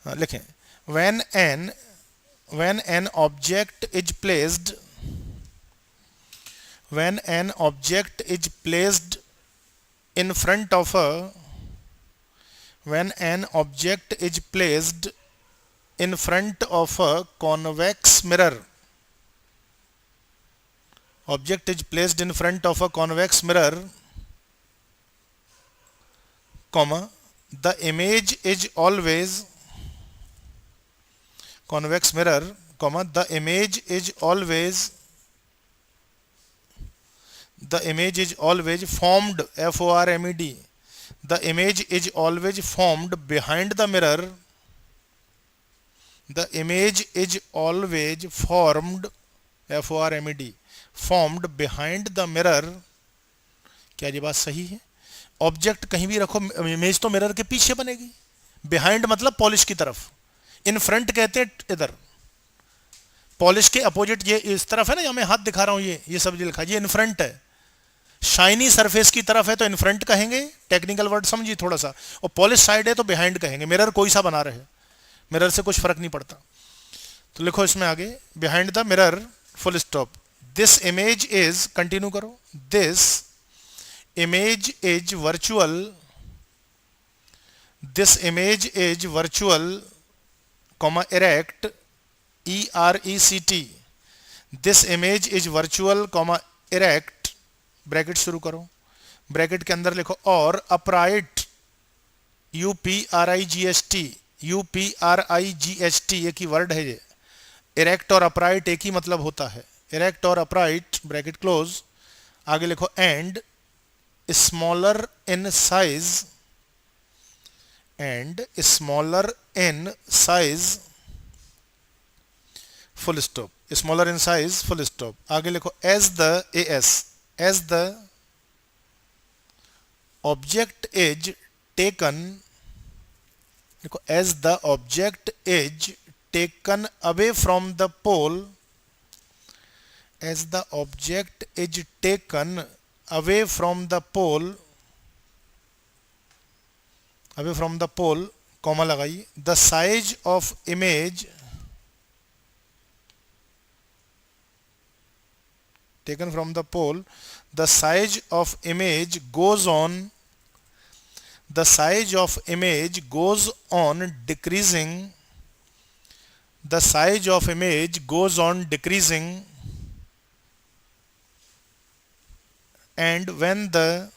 लिखें, when an object is placed when an object is placed in front of a when an object is placed in front of a convex mirror object is placed in front of a convex mirror, comma, the image is always convex mirror, comma, the image is always formed, FORMED, the image is always formed behind the mirror, the image is always formed, FORMED, formed behind the mirror। क्या ये बात सही है? Object कहीं भी रखो, image तो mirror के पीछे बनेगी। बिहाइंड मतलब पॉलिश की तरफ, इन फ्रंट कहते हैं इधर, पॉलिश के अपोजिट ये इस तरफ है ना, यहाँ मैं हाथ दिखा रहा हूँ, ये सब जो लिखा है ये इन फ्रंट है। शाइनी सरफेस की तरफ है तो इन फ्रंट कहेंगे, टेक्निकल वर्ड समझिए थोड़ा सा, और पॉलिश साइड है तो बिहाइंड कहेंगे। मिरर कोई सा बना रहे, मिरर से कुछ फर्क नहीं पड़ता। तो लिखो इसमें आगे, behind the mirror, full stop, this image is, continue करो, this image is virtual, this image is virtual, comma, erect, ERECT, this image is virtual, comma, erect, bracket शुरू करो, ब्रैकेट के अंदर लिखो, और अपराइट, UPRIGHT, UPRIGHT एक ही word है ये, इरेक्ट और अपराइट एक ही मतलब होता है, इरेक्ट और अपराइट, ब्रैकेट क्लोज, आगे लिखो, and smaller in size, and smaller in size, full stop, smaller in size, full stop, आगे लिखो, as the, as the object is taken, देखो, as the object is taken away from the pole, as the object is taken away from the pole, away from the pole, comma लगाइए, the size of image taken from the pole, the size of image goes on, the size of image goes on decreasing, the size of image goes on decreasing, and when the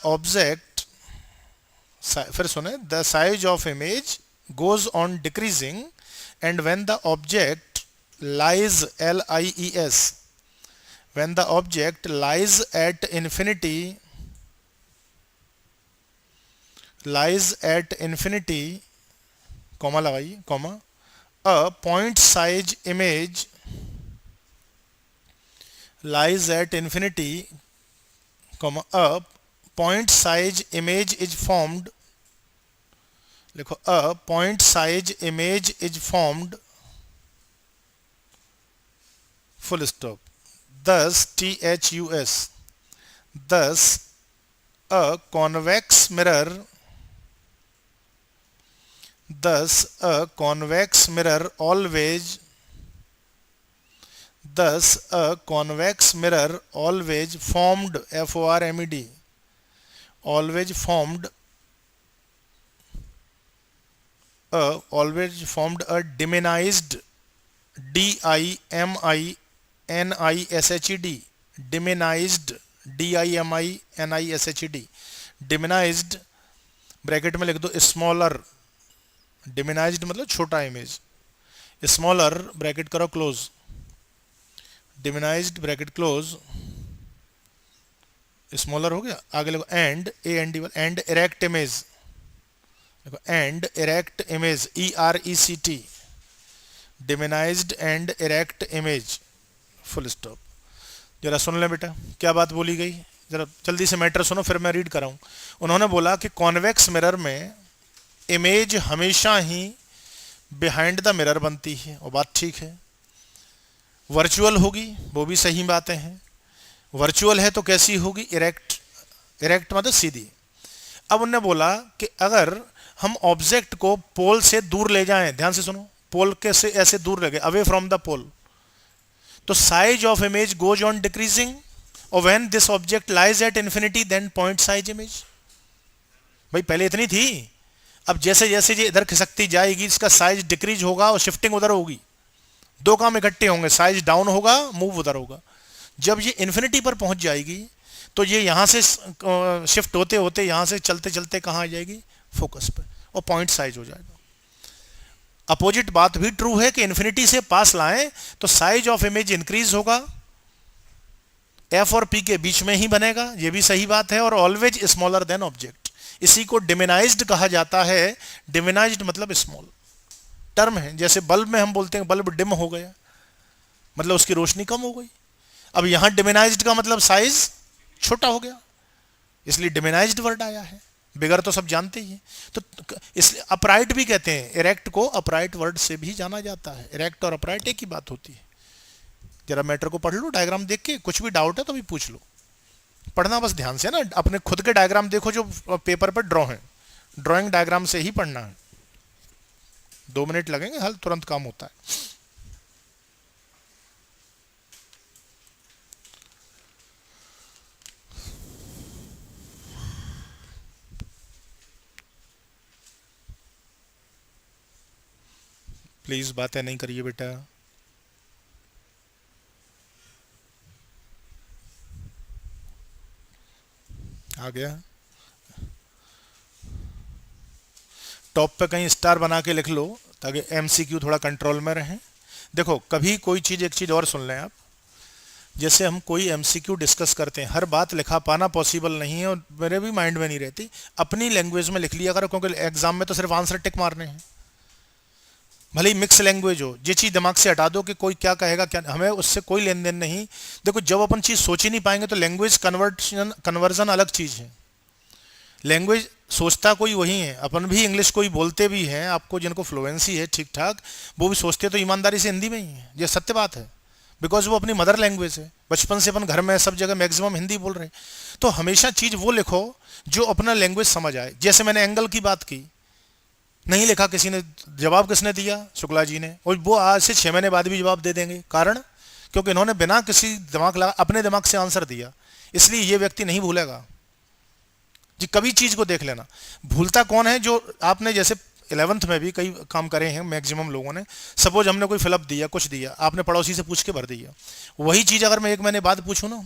object, फिर सुने, the size of image goes on decreasing, and when the object lies, LIES, when the object lies at infinity, comma लगाइए, comma, a point size image lies at infinity, comma, a point size image is formed, लिखो, a point size image is formed, full stop, thus, THUS, thus a convex mirror, thus a convex mirror always, thus a convex mirror always formed, FORMED, always formed a diminished, DIMINISHED, diminished, DIMINISHED, diminished, bracket में लिख दो, smaller, diminished मतलब छोटा image, smaller, bracket करो close, diminished, bracket close, smaller हो गया, आगे लिखो, एंड, एंड इरेक्ट इमेज, देखो, and erect image, ERECT, diminished and erect image, full stop. जरा सुन लें बेटा क्या बात बोली गई, जरा जल्दी से मैटर सुनो, फिर मैं रीड कराऊं। उन्होंने बोला कि कॉन्वेक्स मिरर में इमेज हमेशा ही बिहाइंड द मिरर बनती है, वो बात ठीक है। वर्चुअल होगी, वो भी सही बातें हैं। वर्चुअल है तो कैसी होगी, इरेक्ट, इरेक्ट मतलब सीधी। अब उन्होंने बोला कि अगर हम ऑब्जेक्ट को पोल से दूर ले जाएं, ध्यान से सुनो, पोल के से ऐसे दूर लगे, अवे फ्रॉम द पोल, तो size of image goes on decreasing, और when this object lies at infinity then point size image. भाई पहले इतनी थी, अब जैसे जैसे ये इधर खिसकती जाएगी इसका साइज डिक्रीज होगा और शिफ्टिंग उधर होगी, दो काम इकट्ठे होंगे, साइज डाउन होगा, मूव उधर होगा। जब ये इन्फिनिटी पर पहुंच जाएगी तो ये यहां से शिफ्ट होते होते यहां से चलते चलते कहां आ जाएगी, फोकस पे, और पॉइंट साइज हो जाएगा। अपोजिट बात भी ट्रू है कि इन्फिनिटी से पास लाएं तो साइज ऑफ इमेज इंक्रीज होगा, एफ और पी के बीच में ही बनेगा, ये भी सही बात है, और ऑलवेज स्मॉलर देन ऑब्जेक्ट। इसी को डिमिनाइज्ड कहा जाता है। डिमिनाइज्ड मतलब स्मॉल टर्म है, जैसे बल्ब में हम बोलते हैं बल्ब डिम हो गया, मतलब उसकी रोशनी कम हो गई। अब यहां डिमिनाइज्ड का मतलब साइज छोटा हो गया, इसलिए डिमिनाइज्ड वर्ड आया है। बिगर तो सब जानते ही हैं। तो इसलिए अपराइट भी कहते हैं, इरेक्ट को अपराइट वर्ड से भी जाना जाता है। इरेक्ट और अपराइट एक ही बात होती है। जरा मैटर को पढ़ लो, डायग्राम देख के, कुछ भी डाउट है तो भी पूछ लो, पढ़ना बस ध्यान से ना, अपने खुद के डायग्राम देखो जो पेपर पर ड्रॉ है, ड्राइंग डायग्राम से ही पढ़ना है। 2 मिनट लगेंगे, हल तुरंत काम होता है। प्लीज बातें नहीं करिए बेटा। आ गया, टॉप पे कहीं स्टार बना के लिख लो ताकि एमसीक्यू थोड़ा कंट्रोल में रहे। देखो कभी कोई चीज, एक चीज और सुन लें आप, जैसे हम कोई एमसीक्यू डिस्कस करते हैं, हर बात लिखा पाना पॉसिबल नहीं है और मेरे भी माइंड में नहीं रहती। अपनी लैंग्वेज में लिख लिया करो, क्योंकि एग्जाम में तो सिर्फ आंसर टिक मारने हैं। भले ही मिक्स लैंग्वेज हो, ये चीज दिमाग से हटा दो कि कोई क्या कहेगा क्या, हमें उससे कोई लेन देन नहीं। देखो जब अपन चीज सोच ही नहीं पाएंगे तो लैंग्वेज कन्वर्जन अलग चीज है। लैंग्वेज सोचता कोई वही है, अपन भी इंग्लिश कोई बोलते भी हैं, आपको जिनको फ्लुएंसी है ठीक ठाक, वो भी सोचते तो ईमानदारी से हिंदी में ही है, ये सत्य बात है, बिकॉज वो अपनी मदर लैंग्वेज है। बचपन से अपन घर में सब जगह मैक्सिमम हिंदी बोल रहे हैं। तो हमेशा चीज वो लिखो जो अपना लैंग्वेज समझ आए। जैसे मैंने एंगल की बात की, नहीं लिखा किसी ने, जवाब किसने दिया, शुक्ला जी ने, और वो आज से 6 महीने बाद भी जवाब दे देंगे। कारण क्योंकि इन्होंने बिना किसी दिमाग लगा अपने दिमाग से आंसर दिया, इसलिए ये व्यक्ति नहीं भूलेगा जी। कभी चीज को देख लेना। भूलता कौन है, जो आपने जैसे 11th में भी कई काम करे हैं मैक्सिमम लोगों ने। सपोज हमने कोई फिलअप दिया, कुछ दिया, आपने पड़ोसी से पूछ के भर दिया, वही चीज अगर मैं 1 महीने बाद पूछूं ना,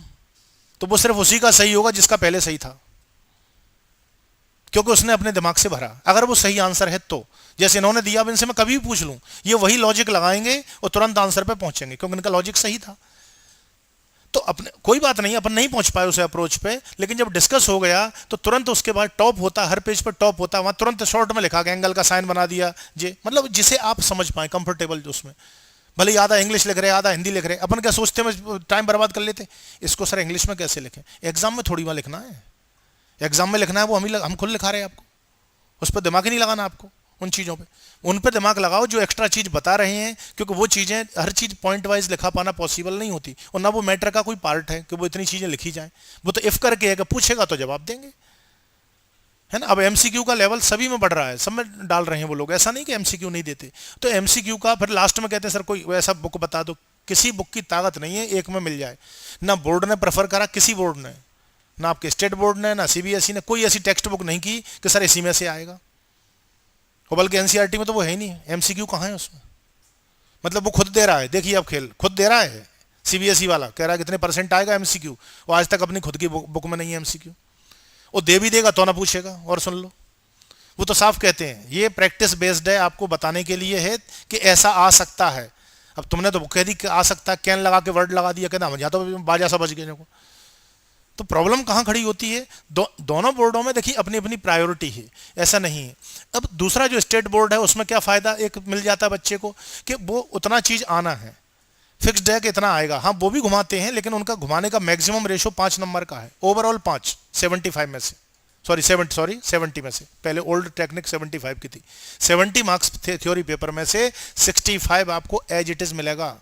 तो वो सिर्फ उसी का सही होगा जिसका पहले सही था, क्योंकि उसने अपने दिमाग से भरा। अगर वो सही आंसर है तो, जैसे इन्होंने दिया, अब इनसे मैं कभी भी पूछ लूं, ये वही लॉजिक लगाएंगे और तुरंत आंसर पे पहुंचेंगे, क्योंकि इनका लॉजिक सही था। तो अपने कोई बात नहीं, अपन नहीं पहुंच पाए उस अप्रोच पे, लेकिन जब डिस्कस हो गया तो तुरंत उसके बाद टॉप होता, हर पेज पर टॉप होता, वहां तुरंत शॉर्ट में लिखा गया, एंगल का साइन बना दिया जे, मतलब जिसे आप समझ पाए कंफर्टेबल उसमें। भले ही आधा इंग्लिश लिख रहे, आधा हिंदी लिख रहे, अपन क्या सोचते हैं टाइम बर्बाद कर लेते, इसको सर इंग्लिश में कैसे लिखें। एग्जाम में थोड़ी वहां लिखना है, एग्जाम में लिखना है वो हम खुद लिखा रहे हैं, आपको उस पर दिमाग ही नहीं लगाना। आपको उन चीज़ों पे, उन पे दिमाग लगाओ जो एक्स्ट्रा चीज़ बता रहे हैं, क्योंकि वो चीज़ें हर चीज़ पॉइंट वाइज लिखा पाना पॉसिबल नहीं होती, और ना वो मैटर का कोई पार्ट है कि वो इतनी चीज़ें लिखी जाएं। वो तो इफ करके है कि पूछेगा तो जवाब देंगे, है ना। अब एमसीक्यू का लेवल सभी में बढ़ रहा है, सब में डाल रहे हैं वो लोग, ऐसा नहीं कि एमसीक्यू नहीं देते। तो एमसीक्यू का फिर लास्ट में कहते हैं सर कोई ऐसा बुक बता दो, किसी बुक की ताकत नहीं है एक में मिल जाए। ना बोर्ड ने प्रेफर करा, किसी बोर्ड ने, ना आपके स्टेट बोर्ड ने, ना सीबीएसई ने, कोई ऐसी टेक्स्ट बुक नहीं की कि सर इसी में से आएगा। और बल्कि एनसीईआरटी में तो वो है ही नहीं, एमसीक्यू कहाँ है उसमें। मतलब वो खुद दे रहा है, देखिए अब खेल खुद दे रहा है। सीबीएसई वाला कह रहा है कितने % आएगा एमसीक्यू, वो आज तक अपनी खुद की बुक में नहीं है एमसीक्यू। वो दे भी देगा तो ना पूछेगा। और सुन लो, वो तो साफ कहते हैं ये प्रैक्टिस बेस्ड है, आपको बताने के लिए है कि ऐसा आ सकता है। अब तुमने तो कह दी कि आ सकता है, कैन लगा के वर्ड लगा दिया, कहना या तो बाजा सा बच गए। तो प्रॉब्लम कहाँ खड़ी होती है, दोनों बोर्डों में देखिए अपनी अपनी प्रायोरिटी है, ऐसा नहीं है। अब दूसरा जो स्टेट बोर्ड है उसमें क्या फायदा एक मिल जाता है बच्चे को कि वो उतना चीज आना है, फिक्स्ड है कि इतना आएगा। हाँ वो भी घुमाते हैं, लेकिन उनका घुमाने का मैक्सिमम रेशो 5 नंबर का है, ओवरऑल 5, 75 में से, 70 में से। पहले ओल्ड टेक्निक 75 की थी। 70 मार्क्स थे थ्योरी पेपर में से, 65 आपको एज इट इज मिलेगा।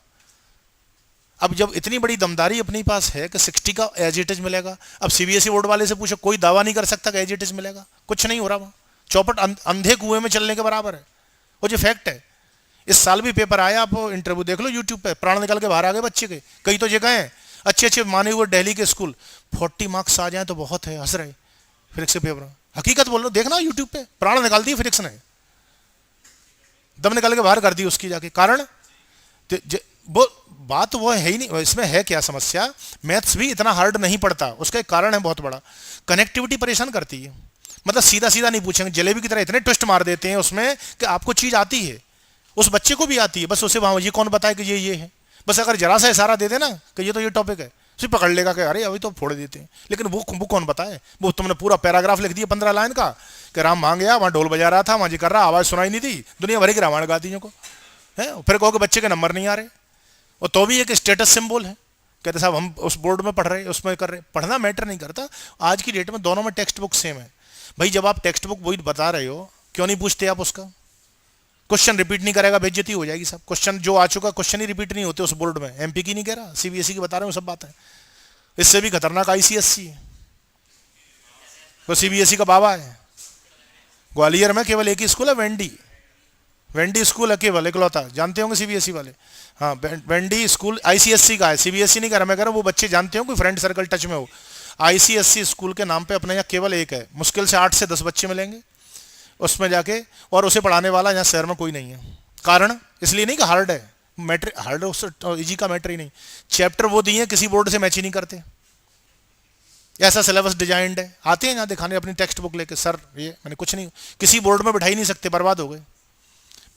अब जब इतनी बड़ी दमदारी अपने पास है कि 60 का एज इट इज मिलेगा, अब सीबीएसई बोर्ड वाले से पूछो, कोई दावा नहीं कर सकता कि एज इट इज मिलेगा, कुछ नहीं हो रहा वहाँ। चौपट अंधे कुएं में चलने के बराबर है, वो जो फैक्ट है। इस साल भी पेपर आया, आप इंटरव्यू देख लो यूट्यूब पे, प्राण निकल के बाहर आ गए बच्चे के। कई तो जगह हैं अच्छे अच्छे माने हुए दिल्ली के स्कूल, 40 मार्क्स आ जाए तो बहुत है, हंस रहे फिजिक्स के पेपर में। हकीकत बोल लो, देखना यूट्यूब पे, प्राण निकाल दिए फिजिक्स ने, दम निकाल के बाहर कर दी उसकी जाके। कारण वो बात वो है ही नहीं। इसमें है क्या समस्या, मैथ्स भी इतना हार्ड नहीं पड़ता, उसका एक कारण है बहुत बड़ा, कनेक्टिविटी परेशान करती है। मतलब सीधा सीधा नहीं पूछेंगे, जलेबी की तरह इतने ट्विस्ट मार देते हैं उसमें कि आपको चीज आती है, उस बच्चे को भी आती है, बस उसे वहां ये कौन बताए कि ये है। बस अगर जरा सा इशारा दे देना कि ये तो ये टॉपिक है, सिर्फ पकड़ लेगा कि अरे अभी तो फोड़ देते हैं। लेकिन वो कौन बताए, वो तुमने पूरा पैराग्राफ लिख दिया 15 लाइन का कि राम मांग गया, वहां ढोल बजा रहा था, वहां जी कर रहा, आवाज सुनाई नहीं थी, दुनिया भर की रामायण गाती को है। फिर कहो कि बच्चे के नंबर नहीं आ रहे, और तो भी एक स्टेटस सिंबल है, कहते साहब हम उस बोर्ड में पढ़ रहे, उसमें कर रहे। पढ़ना मैटर नहीं करता आज की डेट में, दोनों में टेक्स्ट बुक सेम है। भाई जब आप टेक्स्ट बुक वही बता रहे हो, क्यों नहीं पूछते आप उसका? क्वेश्चन रिपीट नहीं करेगा, बेइज्जती हो जाएगी सब। क्वेश्चन जो आ चुका, क्वेश्चन ही रिपीट नहीं होते उस बोर्ड में। एमपी की नहीं कह रहा, सीबीएसई की बता रहे हूँ सब बात है। इससे भी खतरनाक आईसीएससी है, तो सीबीएसई का बाबा है। ग्वालियर में केवल एक ही स्कूल है, वेंडी स्कूल है केवल, इकलौता, जानते होंगे सीबीएसई वाले। हाँ, वेंडी स्कूल आईसीएससी का है, सीबीएसई नहीं कह रहा मैं, कह रहा हूँ वो बच्चे जानते हो, कोई फ्रेंड सर्कल टच में हो। आईसीएससी स्कूल के नाम पे अपने यहाँ केवल एक है, मुश्किल से 8 से 10 बच्चे मिलेंगे उसमें जाके, और उसे पढ़ाने वाला यहाँ शहर में कोई नहीं है। कारण इसलिए नहीं कि हार्ड है, मैटर हार्ड है, उससे इजी का मैटर ही नहीं। चैप्टर वो दिए किसी बोर्ड से मैच ही नहीं करते, ऐसा सिलेबस डिजाइंड है। आते हैं यहाँ दिखाने अपनी टेक्स्ट बुक लेके, सर ये मैंने कुछ नहीं, किसी बोर्ड में बिठा ही नहीं सकते, बर्बाद हो गए।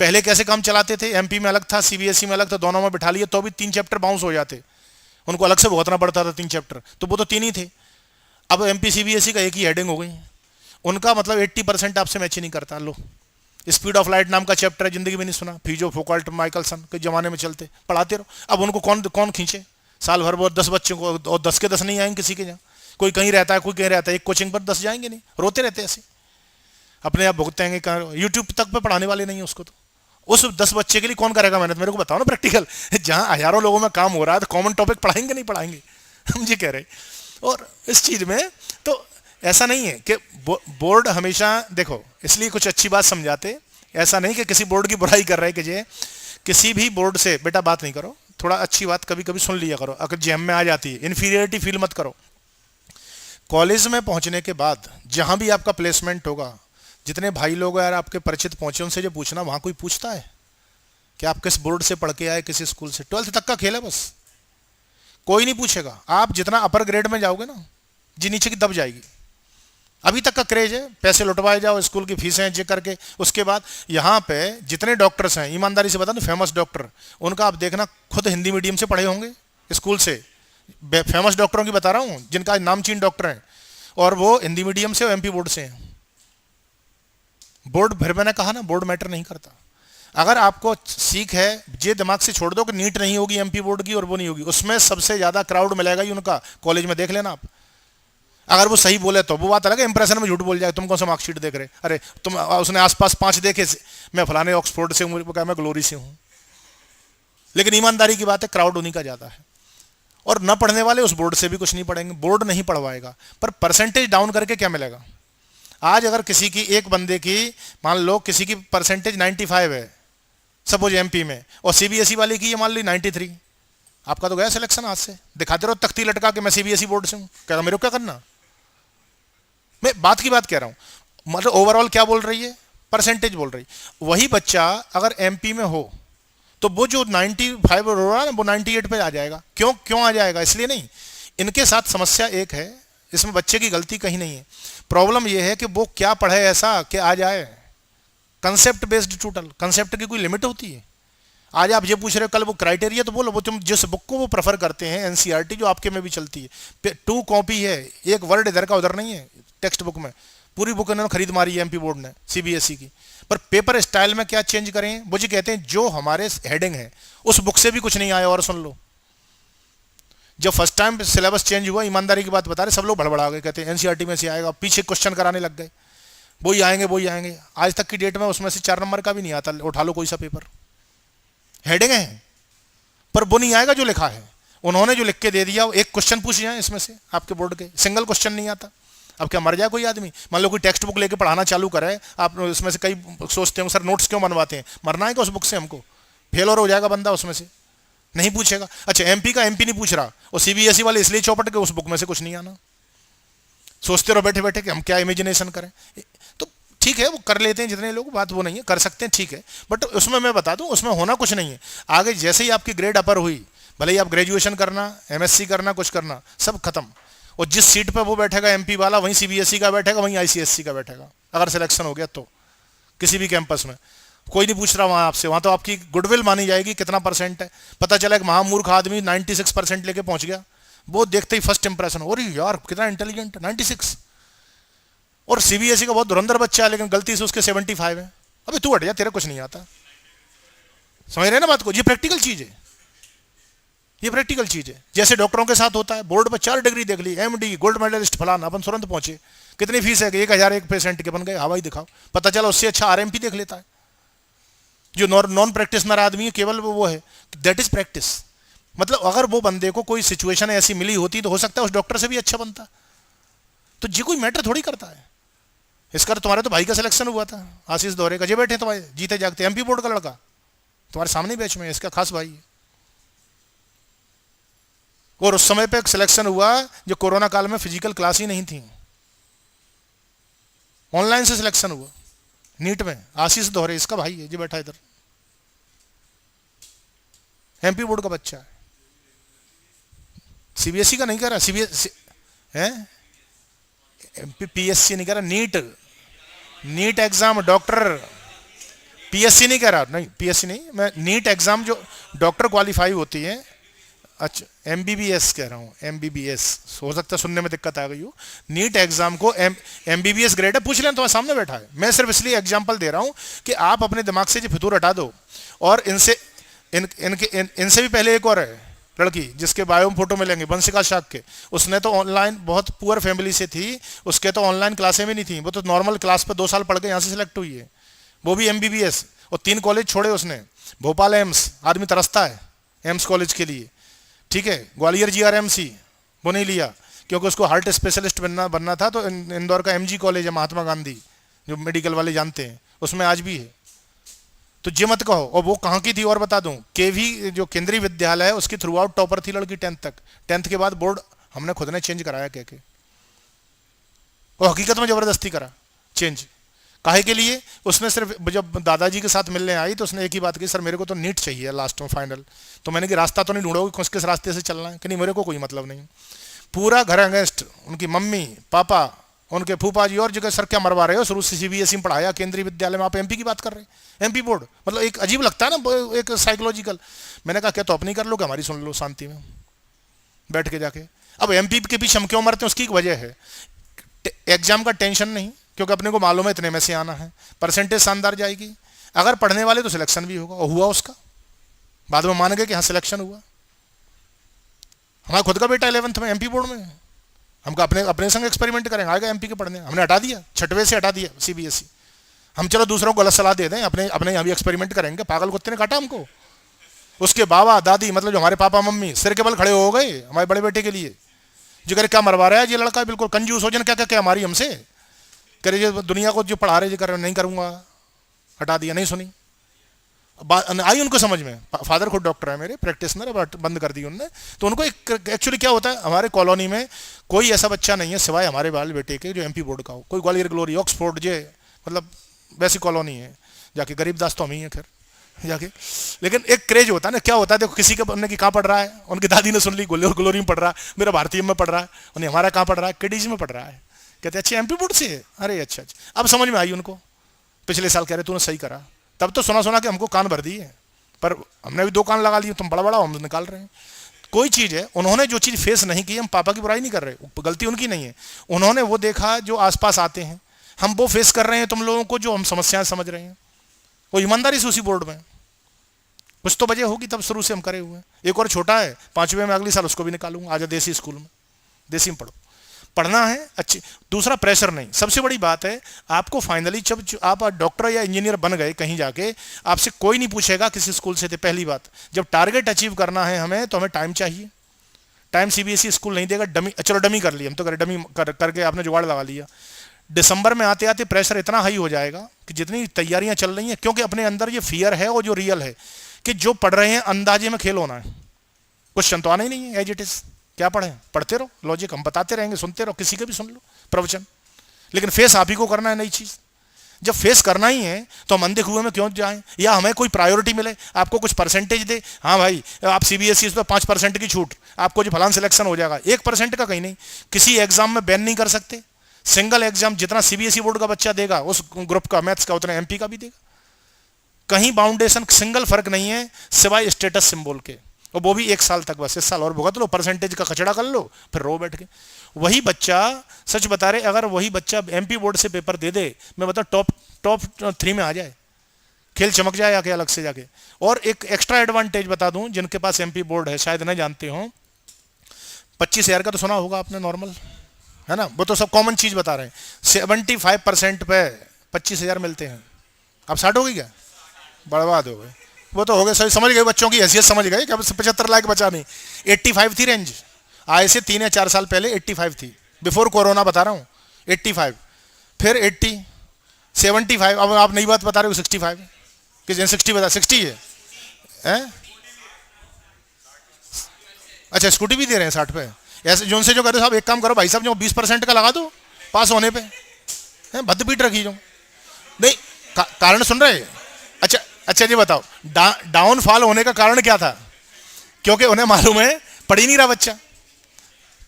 पहले कैसे काम चलाते थे, एमपी में अलग था, सीबीएसई में अलग था, दोनों में बिठा लिए तो भी 3 चैप्टर बाउंस हो जाते, उनको अलग से भुगतना पड़ता था 3 चैप्टर, तो वो तो 3 ही थे। अब एमपी सीबीएसई का एक ही हेडिंग हो गई, उनका मतलब 80% आपसे मैच ही नहीं करता। लो, स्पीड ऑफ लाइट नाम का चैप्टर है, जिंदगी में नहीं सुना, फीजो फोकल्ट माइकलसन के जमाने में चलते, पढ़ाते रहो। अब उनको कौन कौन खींचे, साल भर वो 10 बच्चों को, और 10 के 10 नहीं आएंगे किसी के यहाँ, कोई कहीं रहता है कोई कहीं रहता है, एक कोचिंग पर 10 जाएंगे नहीं, रोते रहते ऐसे, अपने आप भुगतेंगे। यूट्यूब तक पे पढ़ाने वाले नहीं है उसको, तो उस 10 बच्चे के लिए कौन करेगा मेहनत, मेरे को बताओ ना प्रैक्टिकल। जहाँ हजारों लोगों में काम हो रहा है तो कॉमन टॉपिक पढ़ाएंगे नहीं पढ़ाएंगे, हम ये कह रहे। और इस चीज में तो ऐसा नहीं है कि बोर्ड हमेशा देखो, इसलिए कुछ अच्छी बात समझाते, ऐसा नहीं कि किसी बोर्ड की बुराई कर रहे कि जे किसी भी बोर्ड से बेटा बात नहीं करो, थोड़ा अच्छी बात कभी कभी सुन लिया करो, अगर जेम में आ जाती है इन्फीरियरिटी फील मत करो। कॉलेज में पहुंचने के बाद जहां भी आपका प्लेसमेंट होगा, जितने भाई लोग यार आपके परिचित पहुंचे उनसे जो पूछना, वहां कोई पूछता है कि आप किस बोर्ड से पढ़ के आए, किस स्कूल से, 12th तक का खेल है बस, कोई नहीं पूछेगा। आप जितना अपर ग्रेड में जाओगे ना, जी नीचे की दब जाएगी। अभी तक का क्रेज है, पैसे लुटवाए जाओ, स्कूल की फीसें चेक करके। उसके बाद यहाँ पे जितने डॉक्टर्स हैं, ईमानदारी से बता दो, फेमस डॉक्टर, उनका आप देखना खुद हिंदी मीडियम से पढ़े होंगे स्कूल से। फेमस डॉक्टरों की बता रहा हूँ जिनका नामचीन डॉक्टर हैं, और वो हिंदी मीडियम से और एमपी बोर्ड से हैं। बोर्ड फिर मैंने कहा ना, बोर्ड मैटर नहीं करता। अगर आपको सीख है, ये दिमाग से छोड़ दो कि नीट नहीं होगी एमपी बोर्ड की और वो नहीं होगी, उसमें सबसे ज्यादा क्राउड मिलेगा ही उनका, कॉलेज में देख लेना आप। अगर वो सही बोले तो वो बात अलग है, इंप्रेशन में झूठ बोल जाए, तुम कौन सा मार्कशीट देख रहे, अरे तुम, उसने आसपास 5 देखे, मैं फलाने ऑक्सफोर्ड से हूँ, मैं ग्लोरी से हूँ। लेकिन ईमानदारी की बात है, क्राउड उन्हीं का ज्यादा है। और न पढ़ने वाले उस बोर्ड से भी कुछ नहीं पढ़ेंगे, बोर्ड नहीं पढ़वाएगा। पर परसेंटेज डाउन करके क्या मिलेगा? आज अगर किसी की, एक बंदे की मान लो किसी की परसेंटेज 95 है सपोज एमपी में, और सीबीएसई वाले की ये मान ली 93, आपका तो गया सिलेक्शन हाथ से। दिखाते रहो तख्ती लटका के मैं सीबीएसई बोर्ड से हूँ, क्या मेरे को क्या करना? मैं बात की बात कह रहा हूं, मतलब ओवरऑल क्या बोल रही है, परसेंटेज बोल रही। वही बच्चा अगर एमपी में हो तो वो जो 95 हो रहा है ना, वो 98 पे आ जाएगा। क्यों क्यों आ जाएगा? इसलिए नहीं, इनके साथ समस्या एक है, इसमें बच्चे की गलती कहीं नहीं है। प्रॉब्लम यह है कि वो क्या पढ़े ऐसा कि आ जाए। कंसेप्ट बेस्ड ट्यूटल, कंसेप्ट की कोई लिमिट होती है? आज आप ये पूछ रहे हो, कल वो क्राइटेरिया तो बोलो, वो तुम जिस बुक को वो प्रेफर करते हैं, एनसीईआरटी जो आपके में भी चलती है, 2 कॉपी है, एक वर्ड इधर का उधर नहीं है टेक्स्ट बुक में, पूरी बुक इन्होंने खरीद मारी है एमपी बोर्ड ने, सीबीएसई की। पर पेपर स्टाइल में क्या चेंज करें? वो जी कहते हैं जो हमारे हेडिंग है उस बुक से भी कुछ नहीं आया। और सुन लो, जब फर्स्ट टाइम सिलेबस चेंज हुआ, ईमानदारी की बात बता रहे, सब लोग भड़बड़ा गए, कहते हैं एनसीईआरटी में से आएगा, पीछे क्वेश्चन कराने लग गए, वो ही आएंगे वो ही आएंगे। आज तक की डेट में उसमें से 4 नंबर का भी नहीं आता, उठा लो कोई सा पेपर, हेडिंग है पर वो नहीं आएगा जो लिखा है। उन्होंने जो लिख के दे दिया वो एक क्वेश्चन पूछ जाए इसमें से आपके बोर्ड के, सिंगल क्वेश्चन नहीं आता। अब क्या मर जाए कोई आदमी? मान लो कोई टेक्स्ट बुक लेके पढ़ाना चालू करे, आप उसमें से कई सोचते हैं सर नोट्स क्यों बनवाते हैं, मरना है क्या उस बुक से हमको? फेल और हो जाएगा बंदा उसमें से, नहीं पूछेगा। अच्छा एमपी का एमपी नहीं पूछ रहा, और सीबीएसई वाले इसलिए चौपट के उस बुक में से कुछ नहीं आना। सोचते रहो बैठे बैठे कि हम क्या इमेजिनेशन करें। तो ठीक है वो कर लेते हैं जितने लोग, बात वो नहीं है, कर सकते हैं ठीक है, बट उसमें मैं बता दूं उसमें होना कुछ नहीं है। आगे जैसे ही आपकी ग्रेड अपर हुई, भले ही आप ग्रेजुएशन करना, एमएससी करना, कुछ करना, सब खत्म। और जिस सीट पर वो बैठेगा एमपी वाला, वहीं सीबीएसई का बैठेगा, वहीं आईसीएससी का बैठेगा, अगर सिलेक्शन हो गया तो किसी भी कैंपस में। कोई नहीं पूछ रहा वहां आपसे, वहां तो आपकी गुडविल मानी जाएगी कितना परसेंट है। पता चला एक महामूर्ख आदमी 96% लेके पहुंच गया, वो देखते ही फर्स्ट इंप्रेशन, अरे यार कितना इंटेलिजेंट, 96। और सीबीएसई का बहुत धुरंधर बच्चा है लेकिन गलती से उसके 75 है, अबे तू हट जा, तेरा कुछ नहीं आता। समझ रहे ना बात को? ये प्रैक्टिकल चीज है, ये प्रैक्टिकल चीज है। जैसे डॉक्टरों के साथ होता है, बोर्ड पर 4 डिग्री देख ली, एमडी, गोल्ड मेडलिस्ट फलाना, अपन तुरंत पहुंचे, कितनी फीस है? 1000 एक पेशेंट के, बन गए हवाई दिखाओ। पता चला उससे अच्छा आरएमपी देख लेता है। जो नॉन प्रैक्टिसनर आदमी है, केवल वो है, दैट इज प्रैक्टिस। मतलब अगर वो बंदे को कोई सिचुएशन ऐसी मिली होती तो हो सकता है उस डॉक्टर से भी अच्छा बनता। तो जी कोई मैटर थोड़ी करता है। इसका तुम्हारे तो भाई का सिलेक्शन हुआ था, आशीष दोहरे का, जे बैठे तुम्हारे जीते जागते एमपी बोर्ड का लड़का तुम्हारे सामने बैच में, इसका खास भाई है। और उस समय पे एक सिलेक्शन हुआ जो कोरोना काल में फिजिकल क्लास ही नहीं थी, ऑनलाइन से सिलेक्शन हुआ नीट में, आशीष दोहरे इसका भाई है, जो बैठा इधर, एमपी बोर्ड का बच्चा है। सीबीएसई का नहीं कह रहा, सीबीएसई है, पीएससी नहीं कह रहा, नीट एग्जाम डॉक्टर, पीएससी नहीं कह रहा, नहीं पीएससी नहीं, मैं नीट एग्जाम जो डॉक्टर क्वालिफाई होती है। अच्छा एमबीबीएस कह रहा हूँ, एमबीबीएस हो सकता है सुनने में दिक्कत आ गई हो। नीट एग्जाम को एमबीबीएस ग्रेड है, पूछ लें तुम्हारे सामने बैठा है। मैं सिर्फ इसलिए एग्जाम्पल दे रहा हूँ कि आप अपने दिमाग से जो फितूर हटा दो। और इनसे भी पहले एक और है लड़की जिसके बायो में फोटो मिलेंगे, बंसिका शाक के, उसने तो ऑनलाइन, बहुत पुअर फैमिली से थी, उसके तो ऑनलाइन क्लासें भी नहीं थी, वो तो नॉर्मल क्लास पर 2 साल पढ़ के यहाँ से सिलेक्ट हुई है, वो भी एमबीबीएस। और 3 कॉलेज छोड़े उसने, भोपाल एम्स, आदमी तरसता है एम्स कॉलेज के लिए, ठीक है, ग्वालियर जीआरएमसी वो नहीं लिया क्योंकि उसको हार्ट स्पेशलिस्ट बनना था। तो इंदौर का एमजी कॉलेज है महात्मा गांधी, जो मेडिकल वाले जानते हैं, उसमें आज भी है। तो ये मत कहो। और वो कहाँ की थी और बता दूं, केवी जो केंद्रीय विद्यालय है उसकी थ्रू आउट टॉपर थी लड़की 10th तक। 10th के बाद बोर्ड हमने खुद ने चेंज कराया कह के, वो हकीकत में जबरदस्ती करा चेंज। काहे के लिए? उसने सिर्फ जब दादाजी के साथ मिलने आई तो उसने एक ही बात की, सर मेरे को तो नीट चाहिए लास्ट में फाइनल। तो मैंने कि रास्ता तो नहीं ढूंढोगे किस रास्ते से चलना है? कि नहीं मेरे को कोई मतलब नहीं। पूरा घर अगेंस्ट, उनकी मम्मी पापा, उनके फूफा जी और जगह, सर क्या मरवा रहे हो, शुरू से सीबीएसई में पढ़ाया, केंद्रीय विद्यालय में, आप एमपी की बात कर रहे हैं, एमपी बोर्ड। मतलब एक अजीब लगता है ना, एक साइकोलॉजिकल। मैंने कहा क्या तो अपनी कर लो, क्या हमारी सुन लो शांति में बैठ के जाके। अब एमपी के पीछे हम क्यों मरते हैं, उसकी एक वजह है, एग्जाम का टेंशन नहीं, क्योंकि अपने को मालूम है इतने में से आना है, परसेंटेज शानदार जाएगी, अगर पढ़ने वाले तो सिलेक्शन भी होगा। और हुआ उसका, बाद में मान गए कि हाँ सिलेक्शन हुआ। हमारा खुद का बेटा 11th में एमपी बोर्ड में, हम अपने संग एक्सपेरिमेंट करेंगे, आएगा एमपी के पढ़ने, हमने हटा दिया, 6वीं से हटा दिया सीबीएसई। हम चलो दूसरों को गलत सलाह दे दें, अपने अपने यहाँ भी एक्सपेरिमेंट करेंगे, पागल कुत्ते ने काटा हमको। उसके बाबा दादी, मतलब जो हमारे पापा मम्मी, सिर के बल खड़े हो गए हमारे बड़े बेटे के लिए, जो करे क्या मरवा रहा है ये लड़का, बिल्कुल कंजूस हो जाए, क्या क्या क्या हमारी हमसे करे, जो दुनिया को जो पढ़ा रहे जो कर रहे, नहीं करूंगा, हटा दिया, नहीं सुनी। आई उनको समझ में, फादर खुद डॉक्टर है मेरे, प्रैक्टिशनर, बंद कर दी उनने। तो उनको एक्चुअली क्या होता है, हमारे कॉलोनी में कोई ऐसा बच्चा नहीं है सिवाय हमारे बाल बेटे के जो एमपी बोर्ड का हो। कोई ग्वालियर ग्लोरी ऑक्सफोर्ड जे, मतलब वैसी कॉलोनी है, जाके गरीबदास तो हम ही है खैर जाके। लेकिन एक क्रेज होता है ना, क्या होता है, देखो किसी के बनने की कहाँ पढ़ रहा है, उनकी दादी ने सुन ली ग्लोरी में पढ़ रहा है, मेरा भारतीय में पढ़ रहा है, उन्हें हमारा कहाँ पढ़ रहा है, केडीजी में पढ़ रहा है। कहते अच्छा एमपी बोर्ड से है, अरे अच्छा अच्छा, अब समझ में आई उनको। पिछले साल कह रहे तूने सही करा, तब तो सुना सुना के हमको कान भर दिए, पर हमने भी 2 कान लगा लिए, तुम बड़ा बड़ा हम निकाल रहे हैं। कोई चीज़ है, उन्होंने जो चीज़ फेस नहीं की, हम पापा की बुराई नहीं कर रहे, गलती उनकी नहीं है, उन्होंने वो देखा जो आसपास आते हैं, हम वो फेस कर रहे हैं तुम लोगों को जो हम समस्याएं समझ रहे हैं। वो ईमानदारी से उसी बोर्ड में कुछ तो वजह होगी, तब शुरू से हम करे हुए हैं। एक और छोटा है 5वीं में, अगले साल उसको भी निकालूंगा, आजा देसी स्कूल में, देसी में पढ़ो, पढ़ना है अच्छी। दूसरा प्रेशर नहीं, सबसे बड़ी बात है, आपको फाइनली जब आप डॉक्टर या इंजीनियर बन गए कहीं जाके, आपसे कोई नहीं पूछेगा किसी स्कूल से थे। पहली बात, जब टारगेट अचीव करना है हमें, तो हमें टाइम चाहिए, टाइम सीबीएसई स्कूल नहीं देगा, डमी, चलो डमी कर लिया हम तो, डमी करके आपने जुगाड़ लगा लिया। दिसंबर में आते आते प्रेशर इतना हाई हो जाएगा कि जितनी तैयारियां चल रही हैं, क्योंकि अपने अंदर ये फियर है और जो रियल है कि जो पढ़ रहे हैं अंदाजे में खेल होना है, कुछ तो आना ही नहीं है, एज इट इज। क्या पढ़े, पढ़ते रहो, लॉजिक हम बताते रहेंगे, सुनते रहो, किसी के भी सुन लो प्रवचन, लेकिन फेस आप ही को करना है नई चीज। जब फेस करना ही है तो हम अंधे कुएं में क्यों जाएं, या हमें कोई प्रायोरिटी मिले, आपको कुछ परसेंटेज दे, हाँ भाई आप सीबीएसई तो 5% की छूट, आपको जो फलान सिलेक्शन हो जाएगा, 1% का कहीं नहीं। किसी एग्जाम में बैन नहीं कर सकते, सिंगल एग्जाम जितना सीबीएसई बोर्ड का बच्चा देगा उस ग्रुप का मैथ्स का उतना एमपी का भी देगा। कहीं बाउंडेशन सिंगल फर्क नहीं है सिवाय स्टेटस सिंबल के, और वो भी 1 साल तक, बस इस साल और भुगत लो, परसेंटेज का खचड़ा कर लो, फिर रो बैठ के। वही बच्चा, सच बता रहे, अगर वही बच्चा एमपी बोर्ड से पेपर दे दे, मैं बता टॉप 3 में आ जाए, खेल चमक जाए आके अलग से जाके। और एक एक्स्ट्रा एडवांटेज बता दूं, जिनके पास एमपी बोर्ड है शायद नहीं जानते हो, 25,000 का तो सुना होगा आपने, नॉर्मल है ना, वो तो सब कॉमन चीज बता रहे हैं। 75% पे 25,000 मिलते हैं। अब 60 हो गई क्या, बर्बाद हो गए, वो तो हो गए, सही समझ गए, बच्चों की हैसियत समझ गए कि अब 75 लाख बचा नहीं। 85 थी रेंज, आए से 3 या 4 साल पहले 85 थी, बिफोर कोरोना बता रहा हूँ, 85, फिर 80, 75, अब आप नई बात बता रहे हो 65, कि 60 बता, 60 है, हैं? अच्छा स्कूटी भी दे रहे हैं 60 पे, ऐसे जो उनसे जो कह रहे साहब एक काम करो भाई साहब, जो 20% का लगा दो पास होने पे, भद्द पीट रखी जो नहीं, कारण सुन रहे। अच्छा अच्छा जी बताओ, डाउनफॉल होने का कारण क्या था, क्योंकि उन्हें मालूम है पढ़ ही नहीं रहा बच्चा,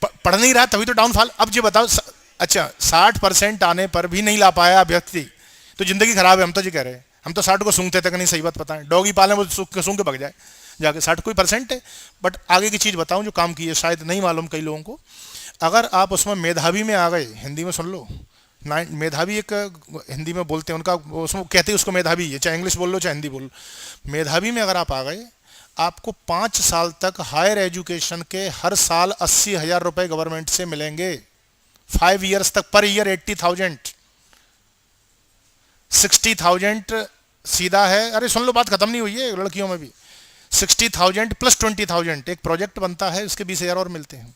पढ़ नहीं रहा तभी तो डाउनफॉल। अब जी बताओ, अच्छा 60% आने पर भी नहीं ला पाया व्यक्ति, तो जिंदगी खराब है, हम तो जी कह रहे हैं, हम तो 60 को सूंघते तक नहीं, सही बात पता है, डॉगी पाले वो सूंघ के भग जाए जाके, 60 कोई परसेंट है। बट आगे की चीज बताऊं जो काम की है, शायद नहीं मालूम कई लोगों को, अगर आप उसमें मेधावी में आ गए, हिंदी में सुन लो, मेधावी एक हिंदी में बोलते हैं उनका, उसमें कहते हैं उसको मेधावी है, चाहे इंग्लिश बोल लो चाहे हिंदी बोल लो, मेधावी में अगर आप आ गए, आपको 5 साल तक हायर एजुकेशन के हर साल 80,000 रुपए गवर्नमेंट से मिलेंगे, 5 ईयर्स तक, पर ईयर 80,000, 60,000 सीधा है, अरे सुन लो बात खत्म नहीं हुई है, लड़कियों में भी 60,000 प्लस 20,000 एक प्रोजेक्ट बनता है, उसके 20,000 और मिलते हैं।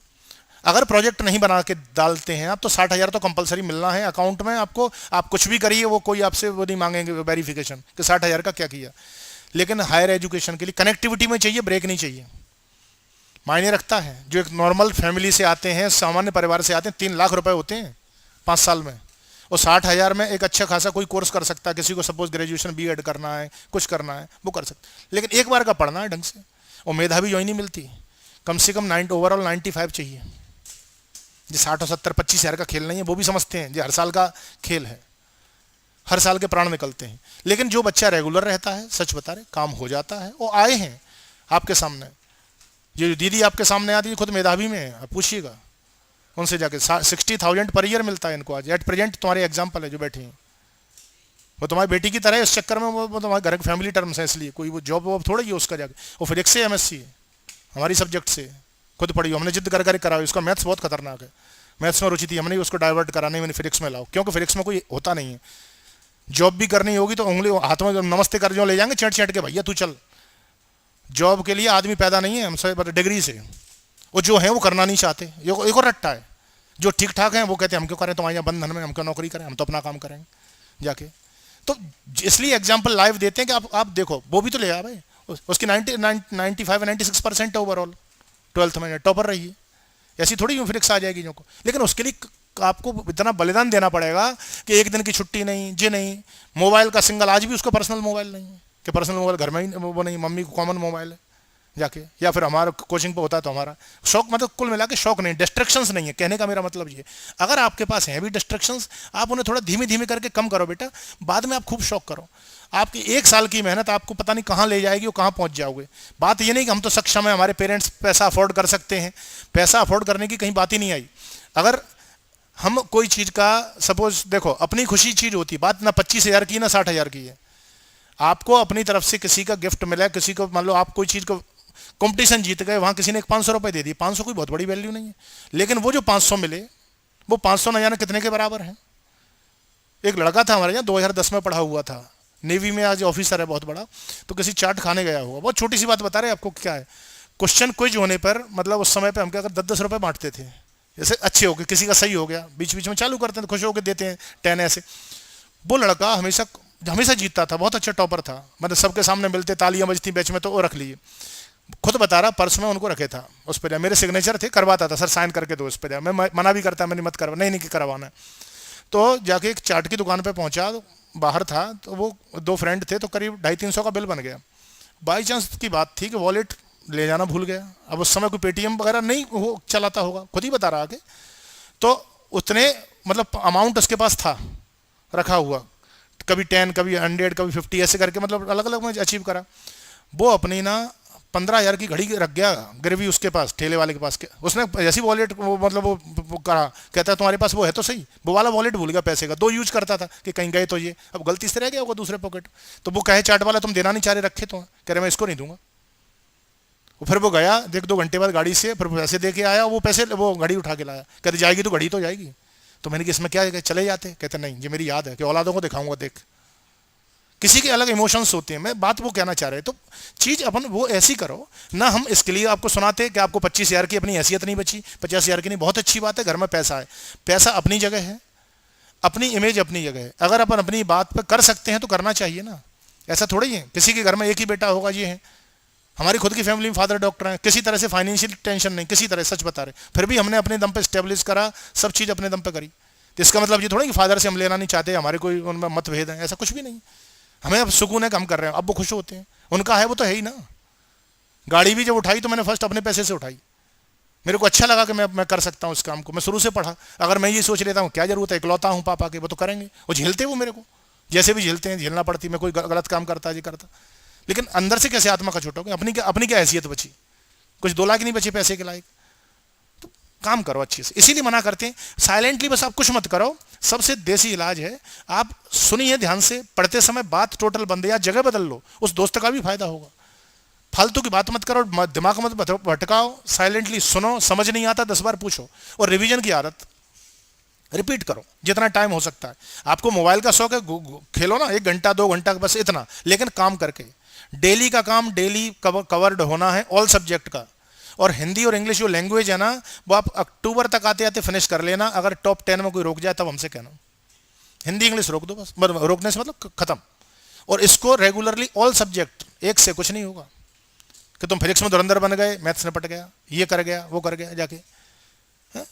अगर प्रोजेक्ट नहीं बना के डालते हैं आप तो 60,000 तो कंपलसरी मिलना है अकाउंट में आपको, आप कुछ भी करिए वो कोई आपसे वो नहीं मांगेंगे वेरिफिकेशन कि 60,000 का क्या किया। लेकिन हायर एजुकेशन के लिए कनेक्टिविटी में चाहिए, ब्रेक नहीं चाहिए, मायने रखता है। जो एक नॉर्मल फैमिली से आते हैं, सामान्य परिवार से आते हैं, 3 लाख रुपए होते हैं 5 साल में, और 60,000 में एक अच्छा खासा कोई कोर्स कर सकता है, किसी को सपोज ग्रेजुएशन बीएड करना है, कुछ करना है वो कर सकता है, लेकिन एक बार का पढ़ना है ढंग से। और मेधावी जो ही नहीं मिलती, कम से कम ओवरऑल 95 चाहिए। जो 60 और 70 25,000 का खेल नहीं है, वो भी समझते हैं जो हर साल का खेल है, हर साल के प्राण निकलते हैं। लेकिन जो बच्चा रेगुलर रहता है, सच बता रहे, काम हो जाता है। वो आए हैं आपके सामने, जो दीदी आपके सामने आती है खुद मेधावी में है, आप पूछिएगा उनसे जाके, 60,000 पर ईयर मिलता है इनको आज एट प्रेजेंट। तुम्हारे एग्जाम्पल है जो बैठी हैं, वो तुम्हारी बेटी की तरह है, इस चक्कर में वो तुम्हारे घर के फैमिली टर्म्स है, इसलिए कोई वो जॉब वॉब थोड़ा ही है उसका जाके। वो फिजिक्स से एमएससी है, हमारी सब्जेक्ट से खुद पढ़ी, हमने जिद कर करा, उसका मैथ्स बहुत खतरनाक है, मैथ्स में रुचि थी, हमने उसको डाइवर्ट करा, नहीं मैंने फिजिक्स में लाओ, क्योंकि फिजिक्स में कोई होता नहीं है, जॉब भी करनी होगी तो उंगली हाथ में नमस्ते कर जो ले जाएंगे चैट चैट के, भैया तू चल, जॉब के लिए आदमी पैदा नहीं है हमसे डिग्री से, वो जो है वो करना नहीं चाहते। एक और रट्टा है, जो ठीक ठाक है वो कहते हैं हम क्यों करें तुम्हारे यहाँ बंधन में, हम क्यों नौकरी करें, हम तो अपना काम करेंगे जाके। तो इसलिए एग्जाम्पल लाइव देते हैं कि आप देखो, वो भी तो ले आ भाई, उसकी 95-96% है ओवरऑल, 12th में टॉपर रही है, ऐसी थोड़ी फिजिक्स आ जाएगी जो को। लेकिन उसके लिए आपको इतना बलिदान देना पड़ेगा कि एक दिन की छुट्टी नहीं जी नहीं, मोबाइल का सिंगल, आज भी उसको पर्सनल मोबाइल नहीं है, कि पर्सनल मोबाइल घर में ही वो नहीं, मम्मी को कॉमन मोबाइल है जाके, या फिर हमारा कोचिंग पे होता है तो हमारा शौक, मतलब कुल मिला के शौक नहीं, डिस्ट्रैक्शंस नहीं है, कहने का मेरा मतलब ये। अगर आपके पास हैं भी डिस्ट्रैक्शंस, आप उन्हें थोड़ा धीमे धीमे करके कम करो बेटा, बाद में आप खूब शौक करो। आपकी 1 साल की मेहनत आपको पता नहीं कहाँ ले जाएगी और कहाँ पहुँच जाओगे। बात ये नहीं कि हम तो सक्षम है, हमारे पेरेंट्स पैसा अफोर्ड कर सकते हैं, पैसा अफोर्ड करने की कहीं बात ही नहीं आई। अगर हम कोई चीज़ का सपोज देखो, अपनी खुशी चीज़ होती है, बात ना 25,000 की ना 60,000 की है। आपको अपनी तरफ से किसी का गिफ्ट मिला, किसी को मान लो आप कोई चीज़ को कंपटीशन जीत गए, वहाँ किसी ने 500 रुपये दे दिए, 500 कोई बहुत बड़ी वैल्यू नहीं है, लेकिन वो जो 500 मिले वो 500 न जाने कितने के बराबर है। एक लड़का था हमारे यहाँ 2010 में पढ़ा हुआ था, नेवी में आज ऑफिसर है बहुत बड़ा, तो किसी चाट खाने गया हुआ, बहुत छोटी सी बात बता रहे आपको क्या है, क्वेश्चन क्विज होने पर मतलब उस समय पे हम क्या कर 10-10 रुपए बांटते थे, जैसे अच्छे हो गए, किसी का सही हो गया, बीच बीच में चालू करते हैं तो खुश होकर देते हैं 10 ऐसे। वो लड़का हमेशा हमेशा जीतता था, बहुत अच्छा टॉपर था, मतलब सबके सामने मिलते, तालियां बजती बैच में, तो वो रख लीजिए। खुद बता रहा पर्स में उनको रखे था, उस पर मेरे सिग्नेचर थे, करवाता था, सर साइन करके दो उस पर, मैं मना भी करता, मैंने मत करवा, नहीं नहीं कि करवाना है। तो जाके एक चाट की दुकान पे पहुंचा, बाहर था, तो वो दो फ्रेंड थे, तो करीब 250-300 का बिल बन गया। बाई चांस की बात थी कि वॉलेट ले जाना भूल गया। अब उस समय कोई पेटीएम वगैरह नहीं वो चलाता होगा, खुद ही बता रहा आगे। तो उतने मतलब अमाउंट उसके पास था रखा हुआ, कभी 10 कभी 100 कभी 50 ऐसे करके, मतलब अलग अलग में अचीव करा। वो अपनी ना 15,000 की घड़ी रख गया गिरवी उसके पास, ठेले वाले के पास। उसने ऐसी वॉलेट वो मतलब वो कहा, कहता है तुम्हारे पास वो है तो सही, वो वाला वॉलेट भूल गया पैसे का, दो यूज करता था कि कहीं गए तो ये, अब गलती से रह गया होगा दूसरे पॉकेट। तो वो कहे चाट वाला तुम देना नहीं चाह रहे, रखे तो कह रहे मैं इसको नहीं दूंगा। वो फिर वो गया, 1-2 घंटे बाद गाड़ी से फिर पैसे दे के आया, वो पैसे वो घड़ी उठा के लाया, कहते जाएगी तो घड़ी तो जाएगी। तो मैंने कि इसमें क्या है, चले जाते, कहते नहीं ये मेरी याद है कि औलादों को दिखाऊंगा देख। किसी के अलग इमोशंस होते हैं, मैं बात वो कहना चाह रहे, तो चीज अपन वो ऐसी करो ना। हम इसके लिए आपको सुनाते हैं कि आपको 25,000 की अपनी हैसियत नहीं बची, 50,000 की नहीं, बहुत अच्छी बात है, घर में पैसा है, पैसा अपनी जगह है, अपनी इमेज अपनी जगह है। अगर अपन अपनी बात पर कर सकते हैं तो करना चाहिए ना। ऐसा थोड़ी है किसी के घर में एक ही बेटा होगा, ये है हमारी खुद की फैमिली में फादर डॉक्टर हैं, किसी तरह से फाइनेंशियल टेंशन नहीं, किसी तरह सच बता रहे, फिर भी हमने अपने दम पे स्टेब्लिश करा, सब चीज़ अपने दम पे करी। तो इसका मतलब ये थोड़ा कि फादर से हम लेना नहीं चाहते, हमारे कोई उनमें मतभेद है, ऐसा कुछ भी नहीं। हमें अब सुकून है कि हम कर रहे हैं, अब वो खुश होते हैं, उनका है वो तो है ही ना। गाड़ी भी जब उठाई तो मैंने फर्स्ट अपने पैसे से उठाई, मेरे को अच्छा लगा कि मैं कर सकता हूँ इस काम को, मैं शुरू से पढ़ा। अगर मैं ये सोच लेता हूँ क्या जरूरत है, इकलौता हूँ पापा के, वो तो करेंगे, वो झेलते वो मेरे को जैसे भी झेलते हैं, झेलना पड़ती, मैं कोई गलत काम करता जी करता, लेकिन अंदर से कैसे आत्मा का छूटोगे, अपनी क्या हैसियत बची, कुछ 2 लाख नहीं बचे पैसे के लायक। तो काम करो अच्छे से, इसीलिए मना करते हैं साइलेंटली, बस आप कुछ मत करो। सबसे देसी इलाज है, आप सुनिए ध्यान से, पढ़ते समय बात टोटल बंद, या जगह बदल लो, उस दोस्त का भी फायदा होगा। फालतू की बात मत करो, दिमाग मत भटकाओ, साइलेंटली सुनो, समझ नहीं आता 10 बार पूछो। और रिवीजन की आदत, रिपीट करो जितना टाइम हो सकता है। आपको मोबाइल का शौक है, खेलो ना 1 घंटा 2 घंटा, बस इतना, लेकिन काम करके। डेली का काम डेली कवर्ड होना है, ऑल सब्जेक्ट का। और हिंदी और इंग्लिश जो लैंग्वेज है ना, वो आप अक्टूबर तक आते आते फिनिश कर लेना। अगर टॉप 10 में कोई रोक जाए तब हमसे कहना, हिंदी इंग्लिश रोक दो बस, रोकने से मतलब खत्म। और इसको रेगुलरली ऑल सब्जेक्ट, एक से कुछ नहीं होगा कि तुम फिजिक्स में धुरंधर बन गए, मैथ्स में पट गया, ये कर गया वो कर गया जाके।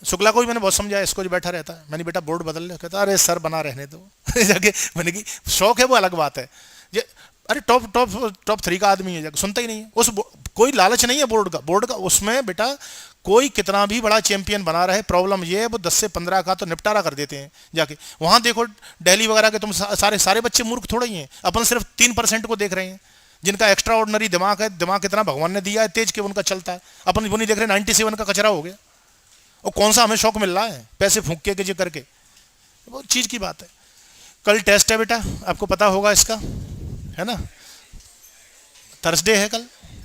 शुक्ला को भी मैंने बहुत समझाया, इसको जो बैठा रहता है, मैंने बेटा बोर्ड बदल ले, कहता अरे सर बना रहने दो जाके। मैंने की शौक है वो अलग बात है, ये अरे टॉप टॉप टॉप 3 का आदमी है, जाके सुनता ही नहीं है। उस कोई लालच नहीं है बोर्ड का उसमें बेटा कोई कितना भी बड़ा चैंपियन बना रहे, प्रॉब्लम ये है वो 10 से 15 का तो निपटारा कर देते हैं जाके। वहां देखो दिल्ली वगैरह के, तुम सारे बच्चे मूर्ख थोड़े ही हैं, अपन सिर्फ 3% को देख रहे हैं जिनका एक्स्ट्रा ऑर्डिनरी दिमाग है, दिमाग कितना भगवान ने दिया है, तेज के उनका चलता है। अपन वो नहीं देख रहे 97 का कचरा हो गया। और कौन सा हमें शौक मिल रहा है पैसे फूंक के जो करके, वो चीज की बात है। कल टेस्ट है बेटा, आपको पता होगा इसका, है ना, थर्सडे है कल।